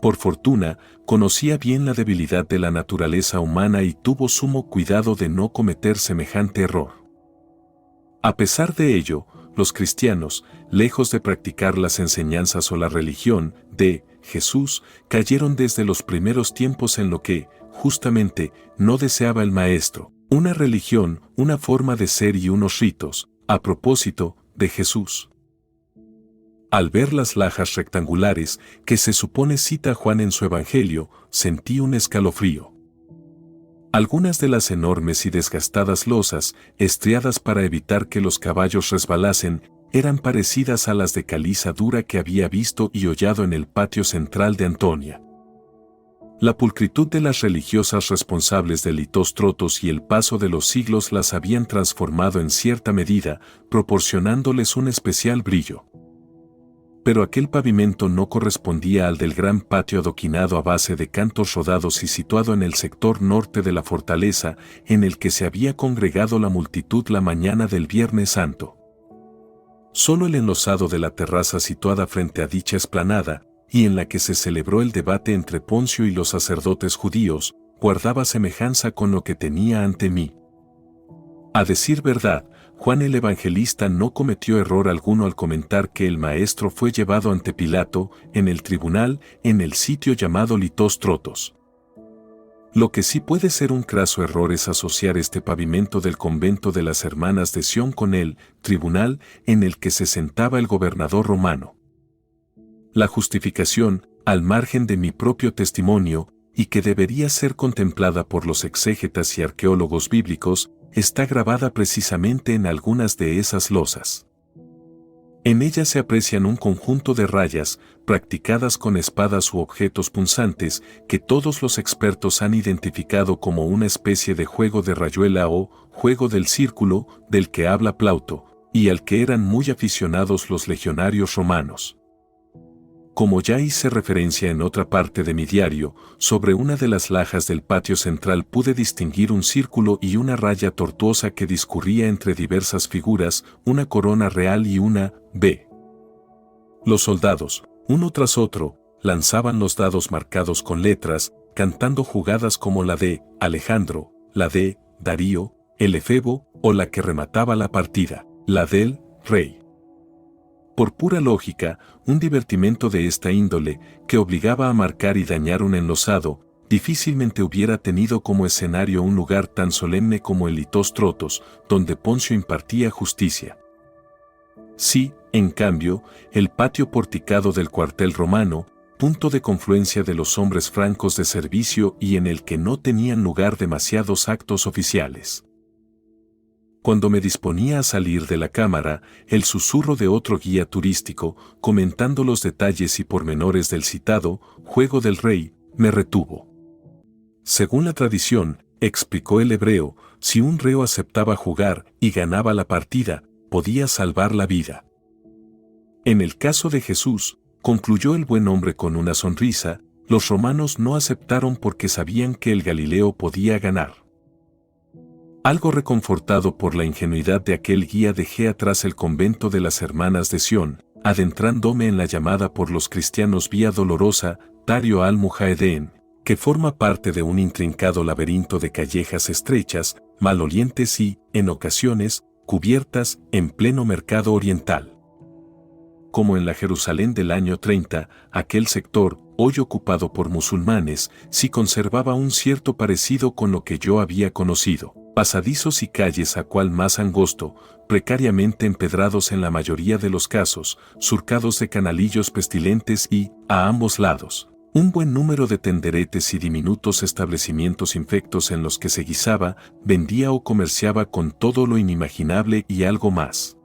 Por fortuna, conocía bien la debilidad de la naturaleza humana y tuvo sumo cuidado de no cometer semejante error. A pesar de ello, los cristianos, lejos de practicar las enseñanzas o la religión de Jesús, cayeron desde los primeros tiempos en lo que, justamente, no deseaba el Maestro: una religión, una forma de ser y unos ritos, a propósito de Jesús. Al ver las lajas rectangulares que se supone cita Juan en su Evangelio, sentí un escalofrío. Algunas de las enormes y desgastadas losas, estriadas para evitar que los caballos resbalasen, eran parecidas a las de caliza dura que había visto y hollado en el patio central de Antonia. La pulcritud de las religiosas responsables del Litostrotos y el paso de los siglos las habían transformado en cierta medida, proporcionándoles un especial brillo. Pero aquel pavimento no correspondía al del gran patio adoquinado a base de cantos rodados y situado en el sector norte de la fortaleza, en el que se había congregado la multitud la mañana del Viernes Santo. Solo el enlosado de la terraza situada frente a dicha explanada, y en la que se celebró el debate entre Poncio y los sacerdotes judíos, guardaba semejanza con lo que tenía ante mí. A decir verdad, Juan el Evangelista no cometió error alguno al comentar que el Maestro fue llevado ante Pilato, en el tribunal, en el sitio llamado Litostrotos. Lo que sí puede ser un craso error es asociar este pavimento del convento de las Hermanas de Sión con el tribunal en el que se sentaba el gobernador romano. La justificación, al margen de mi propio testimonio, y que debería ser contemplada por los exégetas y arqueólogos bíblicos, está grabada precisamente en algunas de esas losas. En ellas se aprecian un conjunto de rayas, practicadas con espadas u objetos punzantes, que todos los expertos han identificado como una especie de juego de rayuela o juego del círculo, del que habla Plauto, y al que eran muy aficionados los legionarios romanos. Como ya hice referencia en otra parte de mi diario, sobre una de las lajas del patio central pude distinguir un círculo y una raya tortuosa que discurría entre diversas figuras, una corona real y una B. Los soldados, uno tras otro, lanzaban los dados marcados con letras, cantando jugadas como la de Alejandro, la de Darío, el efebo, o la que remataba la partida, la del rey. Por pura lógica, un divertimento de esta índole, que obligaba a marcar y dañar un enlosado, difícilmente hubiera tenido como escenario un lugar tan solemne como el Litostrotos, donde Poncio impartía justicia. Sí, en cambio, el patio porticado del cuartel romano, punto de confluencia de los hombres francos de servicio y en el que no tenían lugar demasiados actos oficiales. Cuando me disponía a salir de la cámara, el susurro de otro guía turístico, comentando los detalles y pormenores del citado Juego del Rey, me retuvo. Según la tradición, explicó el hebreo, si un reo aceptaba jugar y ganaba la partida, podía salvar la vida. En el caso de Jesús, concluyó el buen hombre con una sonrisa, los romanos no aceptaron porque sabían que el Galileo podía ganar. Algo reconfortado por la ingenuidad de aquel guía, dejé atrás el convento de las Hermanas de Sión, adentrándome en la llamada por los cristianos Vía Dolorosa, Dario al-Mujahedin, que forma parte de un intrincado laberinto de callejas estrechas, malolientes y, en ocasiones, cubiertas, en pleno mercado oriental. Como en la Jerusalén del año 30, aquel sector, hoy ocupado por musulmanes, sí conservaba un cierto parecido con lo que yo había conocido. Pasadizos y calles a cual más angosto, precariamente empedrados en la mayoría de los casos, surcados de canalillos pestilentes y, a ambos lados, Un buen número de tenderetes y diminutos establecimientos infectos en los que se guisaba, vendía o comerciaba con todo lo inimaginable y algo más.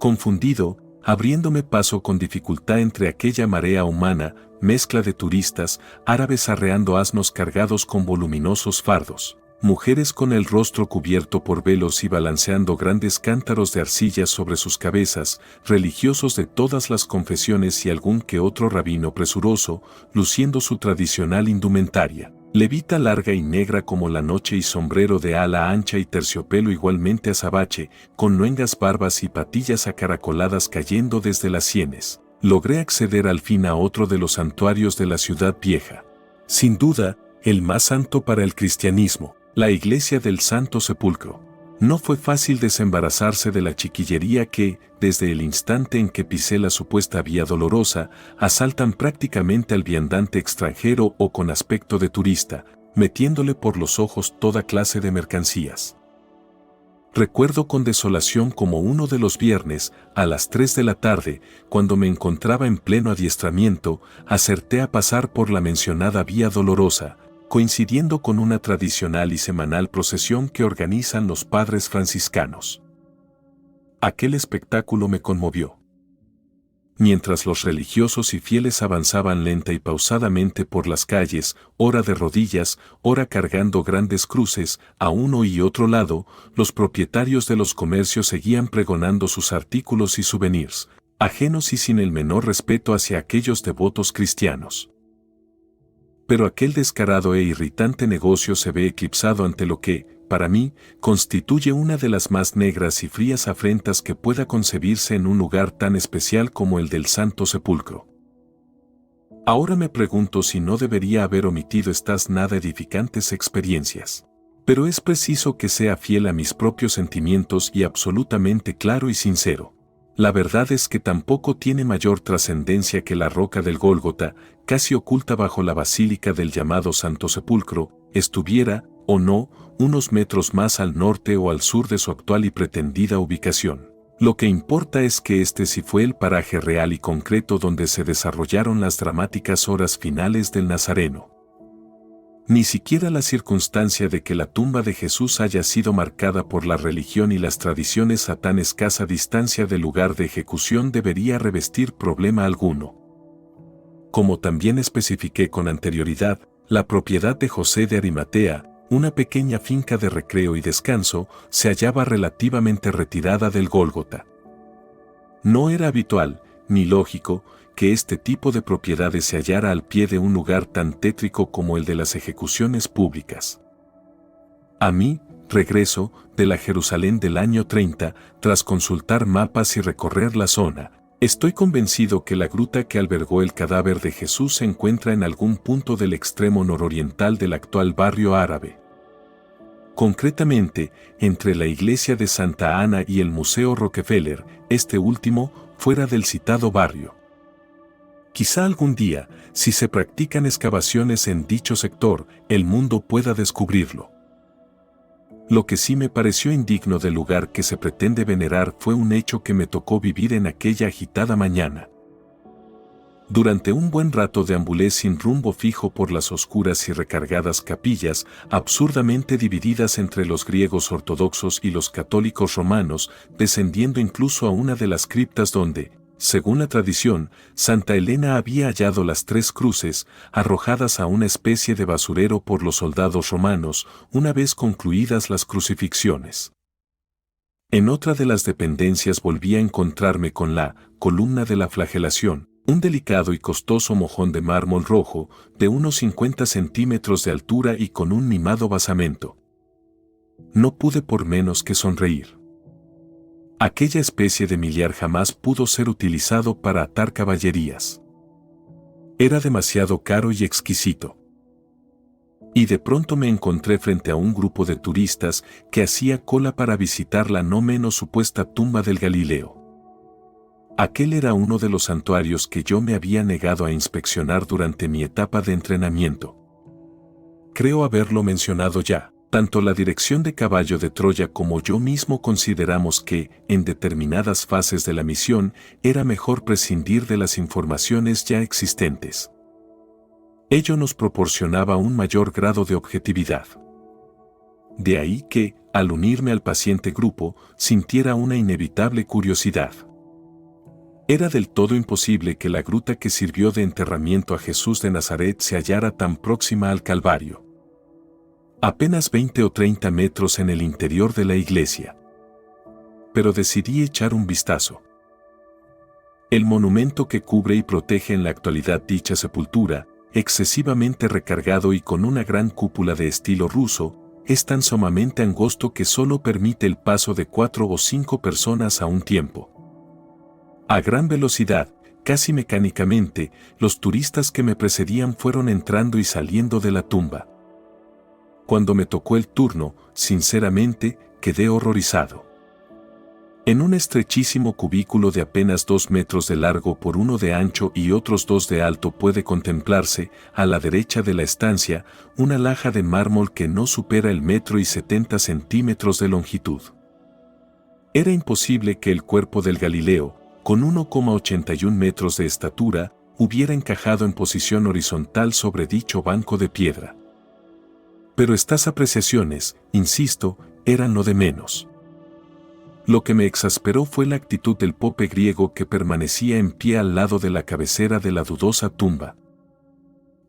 Confundido, abriéndome paso con dificultad entre aquella marea humana, mezcla de turistas, árabes arreando asnos cargados con voluminosos fardos, mujeres con el rostro cubierto por velos y balanceando grandes cántaros de arcilla sobre sus cabezas, religiosos de todas las confesiones y algún que otro rabino presuroso, luciendo su tradicional indumentaria, levita larga y negra como la noche y sombrero de ala ancha y terciopelo igualmente azabache, con luengas barbas y patillas acaracoladas cayendo desde las sienes. Logré acceder al fin a otro de los santuarios de la ciudad vieja. Sin duda, el más santo para el cristianismo, la iglesia del Santo Sepulcro. No fue fácil desembarazarse de la chiquillería que, desde el instante en que pisé la supuesta vía dolorosa, asaltan prácticamente al viandante extranjero o con aspecto de turista, metiéndole por los ojos toda clase de mercancías. Recuerdo con desolación como uno de los viernes, a las 3 de la tarde, cuando me encontraba en pleno adiestramiento, acerté a pasar por la mencionada vía dolorosa, coincidiendo con una tradicional y semanal procesión que organizan los padres franciscanos. Aquel espectáculo me conmovió. Mientras los religiosos y fieles avanzaban lenta y pausadamente por las calles, ora de rodillas, ora cargando grandes cruces, a uno y otro lado, los propietarios de los comercios seguían pregonando sus artículos y souvenirs, ajenos y sin el menor respeto hacia aquellos devotos cristianos. Pero aquel descarado e irritante negocio se ve eclipsado ante lo que, para mí, constituye una de las más negras y frías afrentas que pueda concebirse en un lugar tan especial como el del Santo Sepulcro. Ahora me pregunto si no debería haber omitido estas nada edificantes experiencias. Pero es preciso que sea fiel a mis propios sentimientos y absolutamente claro y sincero. La verdad es que tampoco tiene mayor trascendencia que la roca del Gólgota, casi oculta bajo la basílica del llamado Santo Sepulcro, estuviera, o no, unos metros más al norte o al sur de su actual y pretendida ubicación. Lo que importa es que este sí fue el paraje real y concreto donde se desarrollaron las dramáticas horas finales del Nazareno. Ni siquiera la circunstancia de que la tumba de Jesús haya sido marcada por la religión y las tradiciones a tan escasa distancia del lugar de ejecución debería revestir problema alguno. Como también especifiqué con anterioridad, la propiedad de José de Arimatea, una pequeña finca de recreo y descanso, se hallaba relativamente retirada del Gólgota. No era habitual, ni lógico, que este tipo de propiedades se hallara al pie de un lugar tan tétrico como el de las ejecuciones públicas. A mí, regreso, de la Jerusalén del año 30, tras consultar mapas y recorrer la zona, estoy convencido que la gruta que albergó el cadáver de Jesús se encuentra en algún punto del extremo nororiental del actual barrio árabe. Concretamente, entre la iglesia de Santa Ana y el Museo Rockefeller, este último, fuera del citado barrio. Quizá algún día, si se practican excavaciones en dicho sector, el mundo pueda descubrirlo. Lo que sí me pareció indigno del lugar que se pretende venerar fue un hecho que me tocó vivir en aquella agitada mañana. Durante un buen rato deambulé sin rumbo fijo por las oscuras y recargadas capillas, absurdamente divididas entre los griegos ortodoxos y los católicos romanos, descendiendo incluso a una de las criptas donde, según la tradición, Santa Elena había hallado las 3 cruces, arrojadas a una especie de basurero por los soldados romanos, una vez concluidas las crucifixiones. En otra de las dependencias volví a encontrarme con la columna de la flagelación, un delicado y costoso mojón de mármol rojo, de unos 50 centímetros de altura y con un mimado basamento. No pude por menos que sonreír. Aquella especie de millar jamás pudo ser utilizado para atar caballerías. Era demasiado caro y exquisito. Y de pronto me encontré frente a un grupo de turistas que hacía cola para visitar la no menos supuesta tumba del Galileo. Aquel era uno de los santuarios que yo me había negado a inspeccionar durante mi etapa de entrenamiento. Creo haberlo mencionado ya. Tanto la dirección de Caballo de Troya como yo mismo consideramos que, en determinadas fases de la misión, era mejor prescindir de las informaciones ya existentes. Ello nos proporcionaba un mayor grado de objetividad. De ahí que, al unirme al paciente grupo, sintiera una inevitable curiosidad. Era del todo imposible que la gruta que sirvió de enterramiento a Jesús de Nazaret se hallara tan próxima al Calvario. Apenas 20 o 30 metros en el interior de la iglesia. Pero decidí echar un vistazo. El monumento que cubre y protege en la actualidad dicha sepultura, excesivamente recargado y con una gran cúpula de estilo ruso, es tan sumamente angosto que solo permite el paso de 4 o 5 personas a un tiempo. A gran velocidad, casi mecánicamente, los turistas que me precedían fueron entrando y saliendo de la tumba. Cuando me tocó el turno, sinceramente, quedé horrorizado. En un estrechísimo cubículo de apenas 2 metros de largo por 1 de ancho y otros 2 de alto puede contemplarse, a la derecha de la estancia, una laja de mármol que no supera el 1,70 m de longitud. Era imposible que el cuerpo del Galileo, con 1,81 metros de estatura, hubiera encajado en posición horizontal sobre dicho banco de piedra. Pero estas apreciaciones, insisto, eran lo de menos. Lo que me exasperó fue la actitud del pope griego que permanecía en pie al lado de la cabecera de la dudosa tumba.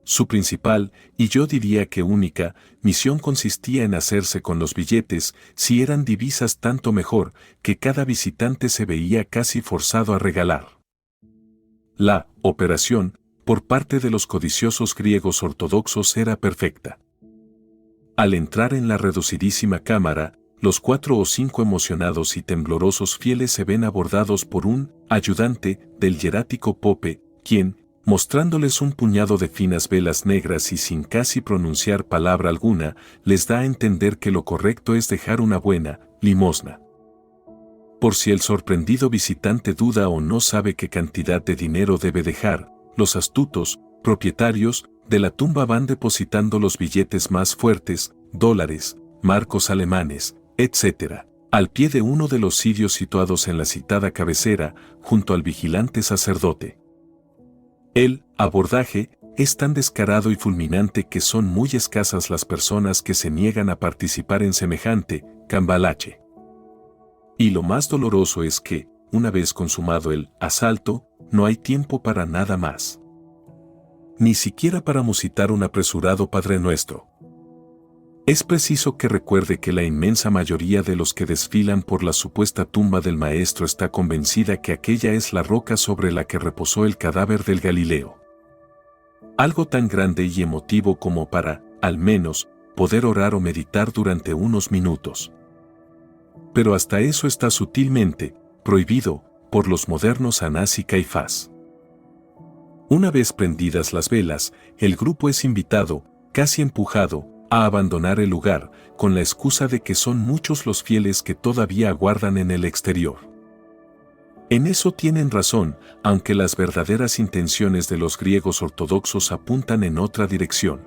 Su principal, y yo diría que única, misión consistía en hacerse con los billetes, si eran divisas tanto mejor, que cada visitante se veía casi forzado a regalar. La operación, por parte de los codiciosos griegos ortodoxos, era perfecta. Al entrar en la reducidísima cámara, los 4 o 5 emocionados y temblorosos fieles se ven abordados por un ayudante del hierático pope, quien, mostrándoles un puñado de finas velas negras y sin casi pronunciar palabra alguna, les da a entender que lo correcto es dejar una buena limosna. Por si el sorprendido visitante duda o no sabe qué cantidad de dinero debe dejar, los astutos propietarios de la tumba van depositando los billetes más fuertes, dólares, marcos alemanes, etc., al pie de uno de los cirios situados en la citada cabecera, junto al vigilante sacerdote. El abordaje es tan descarado y fulminante que son muy escasas las personas que se niegan a participar en semejante cambalache. Y lo más doloroso es que, una vez consumado el asalto, no hay tiempo para nada más. Ni siquiera para musitar un apresurado Padre Nuestro. Es preciso que recuerde que la inmensa mayoría de los que desfilan por la supuesta tumba del Maestro está convencida que aquella es la roca sobre la que reposó el cadáver del Galileo. Algo tan grande y emotivo como para, al menos, poder orar o meditar durante unos minutos. Pero hasta eso está sutilmente prohibido por los modernos Anás y Caifás. Una vez prendidas las velas, el grupo es invitado, casi empujado, a abandonar el lugar, con la excusa de que son muchos los fieles que todavía aguardan en el exterior. En eso tienen razón, aunque las verdaderas intenciones de los griegos ortodoxos apuntan en otra dirección.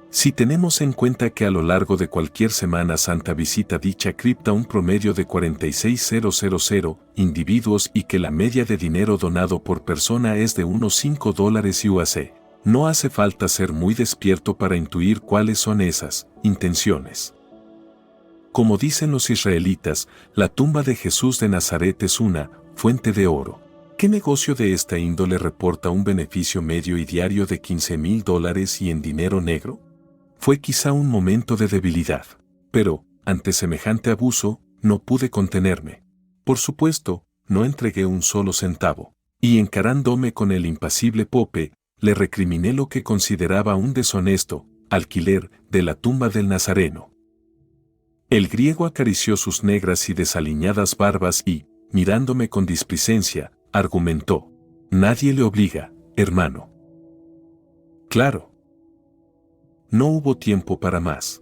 Si tenemos en cuenta que a lo largo de cualquier Semana Santa visita dicha cripta un promedio de 46.000 individuos y que la media de dinero donado por persona es de unos $5 USD, no hace falta ser muy despierto para intuir cuáles son esas intenciones. Como dicen los israelitas, la tumba de Jesús de Nazaret es una fuente de oro. ¿Qué negocio de esta índole reporta un beneficio medio y diario de $15,000 y en dinero negro? Fue quizá un momento de debilidad, pero, ante semejante abuso, no pude contenerme. Por supuesto, no entregué un solo centavo, y encarándome con el impasible pope, le recriminé lo que consideraba un deshonesto alquiler de la tumba del Nazareno. El griego acarició sus negras y desaliñadas barbas y, mirándome con displicencia, argumentó: «Nadie le obliga, hermano». Claro. No hubo tiempo para más.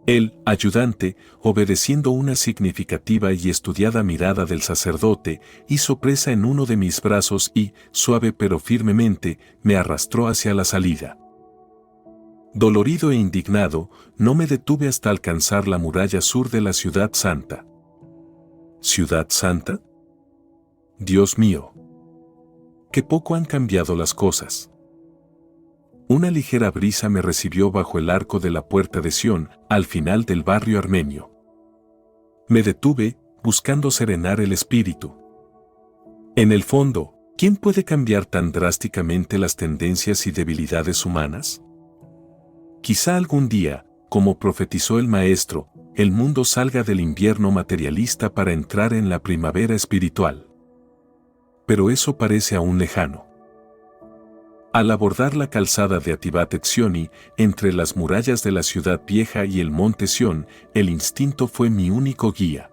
El ayudante, obedeciendo una significativa y estudiada mirada del sacerdote, hizo presa en uno de mis brazos y, suave pero firmemente, me arrastró hacia la salida. Dolorido e indignado, no me detuve hasta alcanzar la muralla sur de la Ciudad Santa. ¿Ciudad Santa? Dios mío. Qué poco han cambiado las cosas. Una ligera brisa me recibió bajo el arco de la puerta de Sión, al final del barrio armenio. Me detuve, buscando serenar el espíritu. En el fondo, ¿quién puede cambiar tan drásticamente las tendencias y debilidades humanas? Quizá algún día, como profetizó el maestro, el mundo salga del invierno materialista para entrar en la primavera espiritual. Pero eso parece aún lejano. Al abordar la calzada de Atibat Etzioni, entre las murallas de la ciudad vieja y el monte Sión, el instinto fue mi único guía.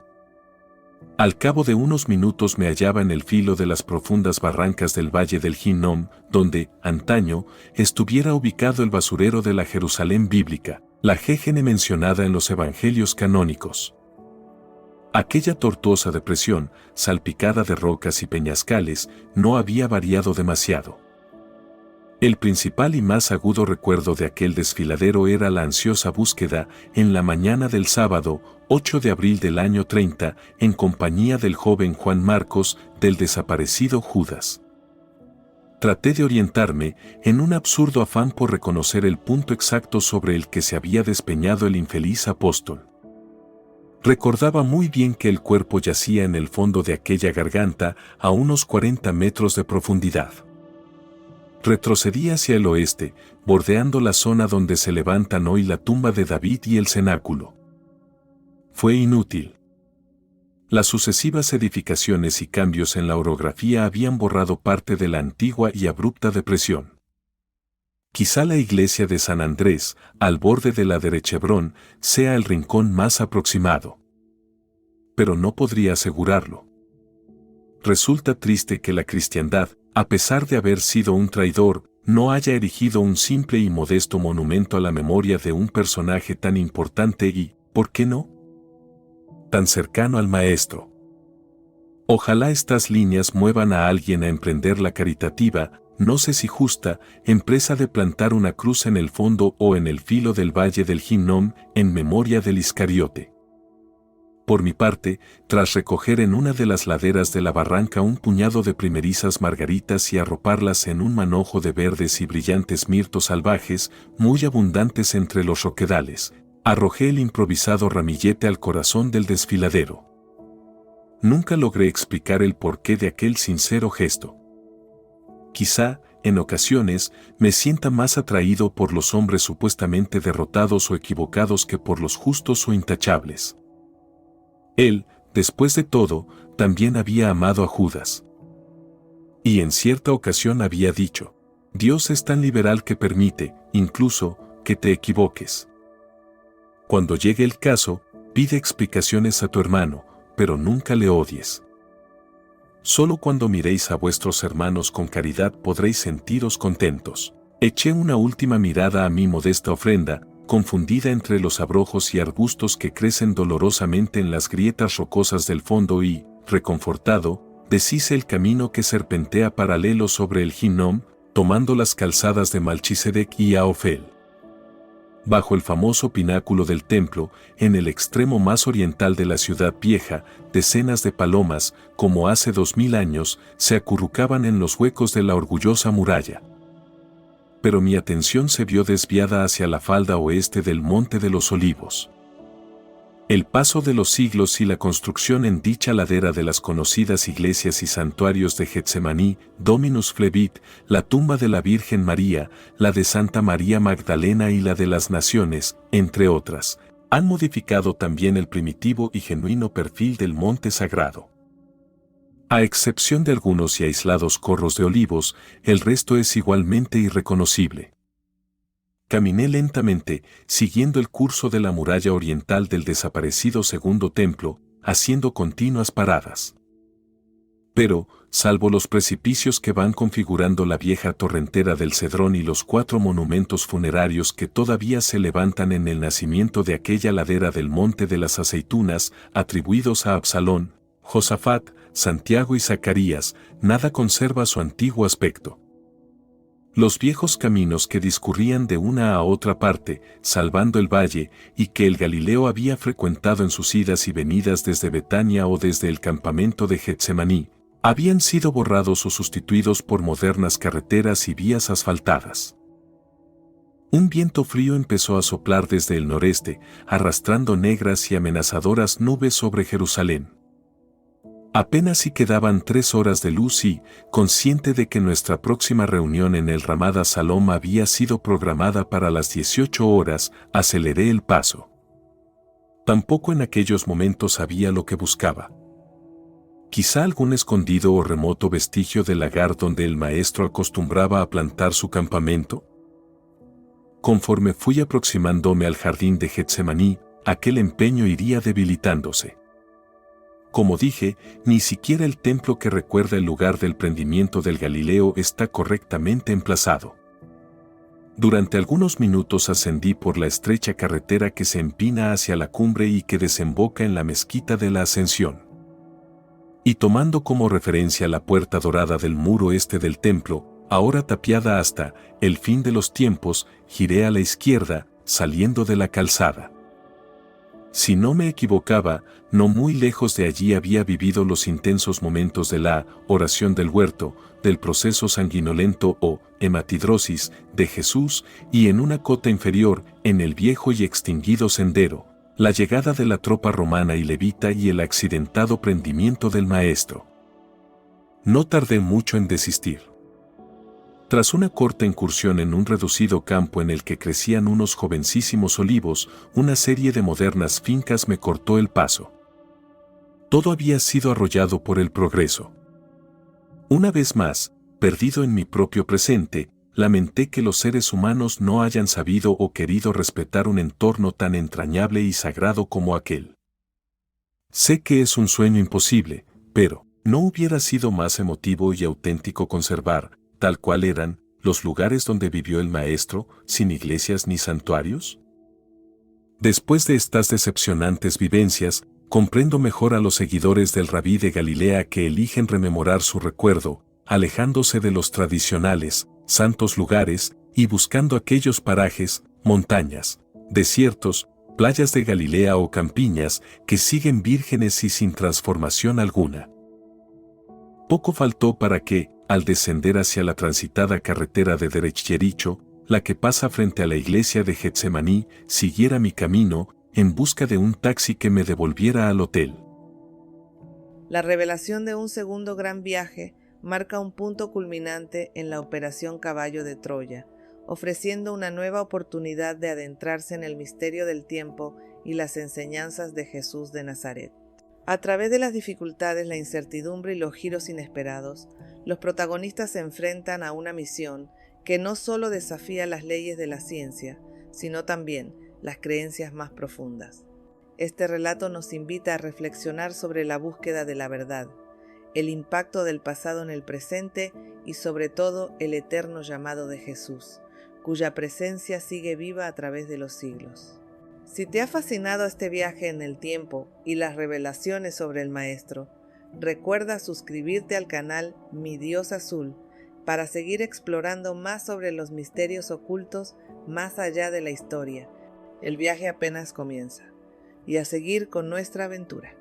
Al cabo de unos minutos me hallaba en el filo de las profundas barrancas del Valle del Hinnom, donde, antaño, estuviera ubicado el basurero de la Jerusalén bíblica, la Jejene mencionada en los evangelios canónicos. Aquella tortuosa depresión, salpicada de rocas y peñascales, no había variado demasiado. El principal y más agudo recuerdo de aquel desfiladero era la ansiosa búsqueda, en la mañana del sábado, 8 de abril del año 30, en compañía del joven Juan Marcos, del desaparecido Judas. Traté de orientarme, en un absurdo afán por reconocer el punto exacto sobre el que se había despeñado el infeliz apóstol. Recordaba muy bien que el cuerpo yacía en el fondo de aquella garganta, a unos 40 metros de profundidad. Retrocedí hacia el oeste, bordeando la zona donde se levantan hoy la tumba de David y el cenáculo. Fue inútil. Las sucesivas edificaciones y cambios en la orografía habían borrado parte de la antigua y abrupta depresión. Quizá la iglesia de San Andrés, al borde de la Derechebrón, sea el rincón más aproximado. Pero no podría asegurarlo. Resulta triste que la cristiandad, a pesar de haber sido un traidor, no haya erigido un simple y modesto monumento a la memoria de un personaje tan importante y, ¿por qué no?, tan cercano al Maestro. Ojalá estas líneas muevan a alguien a emprender la caritativa, no sé si justa, empresa de plantar una cruz en el fondo o en el filo del Valle del Hinnom, en memoria del Iscariote. Por mi parte, tras recoger en una de las laderas de la barranca un puñado de primerizas margaritas y arroparlas en un manojo de verdes y brillantes mirtos salvajes, muy abundantes entre los roquedales, arrojé el improvisado ramillete al corazón del desfiladero. Nunca logré explicar el porqué de aquel sincero gesto. Quizá, en ocasiones, me sienta más atraído por los hombres supuestamente derrotados o equivocados que por los justos o intachables. Él, después de todo, también había amado a Judas. Y en cierta ocasión había dicho: Dios es tan liberal que permite, incluso, que te equivoques. Cuando llegue el caso, pide explicaciones a tu hermano, pero nunca le odies. Solo cuando miréis a vuestros hermanos con caridad podréis sentiros contentos. Eché una última mirada a mi modesta ofrenda, confundida entre los abrojos y arbustos que crecen dolorosamente en las grietas rocosas del fondo y, reconfortado, deshice el camino que serpentea paralelo sobre el Hinnom, tomando las calzadas de Malchisedec y Aofel. Bajo el famoso pináculo del templo, en el extremo más oriental de la ciudad vieja, decenas de palomas, como hace 2000 años, se acurrucaban en los huecos de la orgullosa muralla. Pero mi atención se vio desviada hacia la falda oeste del Monte de los Olivos. El paso de los siglos y la construcción en dicha ladera de las conocidas iglesias y santuarios de Getsemaní, Dominus Flevit, la tumba de la Virgen María, la de Santa María Magdalena y la de las Naciones, entre otras, han modificado también el primitivo y genuino perfil del monte sagrado. A excepción de algunos y aislados corros de olivos, el resto es igualmente irreconocible. Caminé lentamente, siguiendo el curso de la muralla oriental del desaparecido segundo templo, haciendo continuas paradas. Pero, salvo los precipicios que van configurando la vieja torrentera del Cedrón y los 4 monumentos funerarios que todavía se levantan en el nacimiento de aquella ladera del Monte de las Aceitunas, atribuidos a Absalón, Josafat, Santiago y Zacarías, nada conserva su antiguo aspecto. Los viejos caminos que discurrían de una a otra parte, salvando el valle, y que el Galileo había frecuentado en sus idas y venidas desde Betania o desde el campamento de Getsemaní, habían sido borrados o sustituidos por modernas carreteras y vías asfaltadas. Un viento frío empezó a soplar desde el noreste, arrastrando negras y amenazadoras nubes sobre Jerusalén. Apenas si quedaban 3 horas de luz y, consciente de que nuestra próxima reunión en el Ramada Salom había sido programada para las 18 horas, aceleré el paso. Tampoco en aquellos momentos sabía lo que buscaba. Quizá algún escondido o remoto vestigio del lagar donde el maestro acostumbraba a plantar su campamento. Conforme fui aproximándome al jardín de Getsemaní, aquel empeño iría debilitándose. Como dije, ni siquiera el templo que recuerda el lugar del prendimiento del Galileo está correctamente emplazado. Durante algunos minutos ascendí por la estrecha carretera que se empina hacia la cumbre y que desemboca en la mezquita de la Ascensión. Y tomando como referencia la puerta dorada del muro este del templo, ahora tapiada hasta el fin de los tiempos, giré a la izquierda, saliendo de la calzada. Si no me equivocaba, no muy lejos de allí había vivido los intensos momentos de la oración del huerto, del proceso sanguinolento o hematidrosis de Jesús, y en una cota inferior, en el viejo y extinguido sendero, la llegada de la tropa romana y levita y el accidentado prendimiento del maestro. No tardé mucho en desistir. Tras una corta incursión en un reducido campo en el que crecían unos jovencísimos olivos, una serie de modernas fincas me cortó el paso. Todo había sido arrollado por el progreso. Una vez más, perdido en mi propio presente, lamenté que los seres humanos no hayan sabido o querido respetar un entorno tan entrañable y sagrado como aquel. Sé que es un sueño imposible, pero ¿no hubiera sido más emotivo y auténtico conservar, tal cual eran, los lugares donde vivió el maestro, sin iglesias ni santuarios? Después de estas decepcionantes vivencias, comprendo mejor a los seguidores del Rabí de Galilea que eligen rememorar su recuerdo, alejándose de los tradicionales, santos lugares, y buscando aquellos parajes, montañas, desiertos, playas de Galilea o campiñas que siguen vírgenes y sin transformación alguna. Poco faltó para que, al descender hacia la transitada carretera de Derech Jericho, la que pasa frente a la iglesia de Getsemaní, siguiera mi camino, en busca de un taxi que me devolviera al hotel. La revelación de un segundo gran viaje marca un punto culminante en la Operación Caballo de Troya, ofreciendo una nueva oportunidad de adentrarse en el misterio del tiempo y las enseñanzas de Jesús de Nazaret. A través de las dificultades, la incertidumbre y los giros inesperados, los protagonistas se enfrentan a una misión que no solo desafía las leyes de la ciencia, sino también las creencias más profundas. Este relato nos invita a reflexionar sobre la búsqueda de la verdad, el impacto del pasado en el presente y sobre todo el eterno llamado de Jesús, cuya presencia sigue viva a través de los siglos. Si te ha fascinado este viaje en el tiempo y las revelaciones sobre el Maestro, recuerda suscribirte al canal Mi Dios Azul para seguir explorando más sobre los misterios ocultos más allá de la historia. El viaje apenas comienza, y a seguir con nuestra aventura.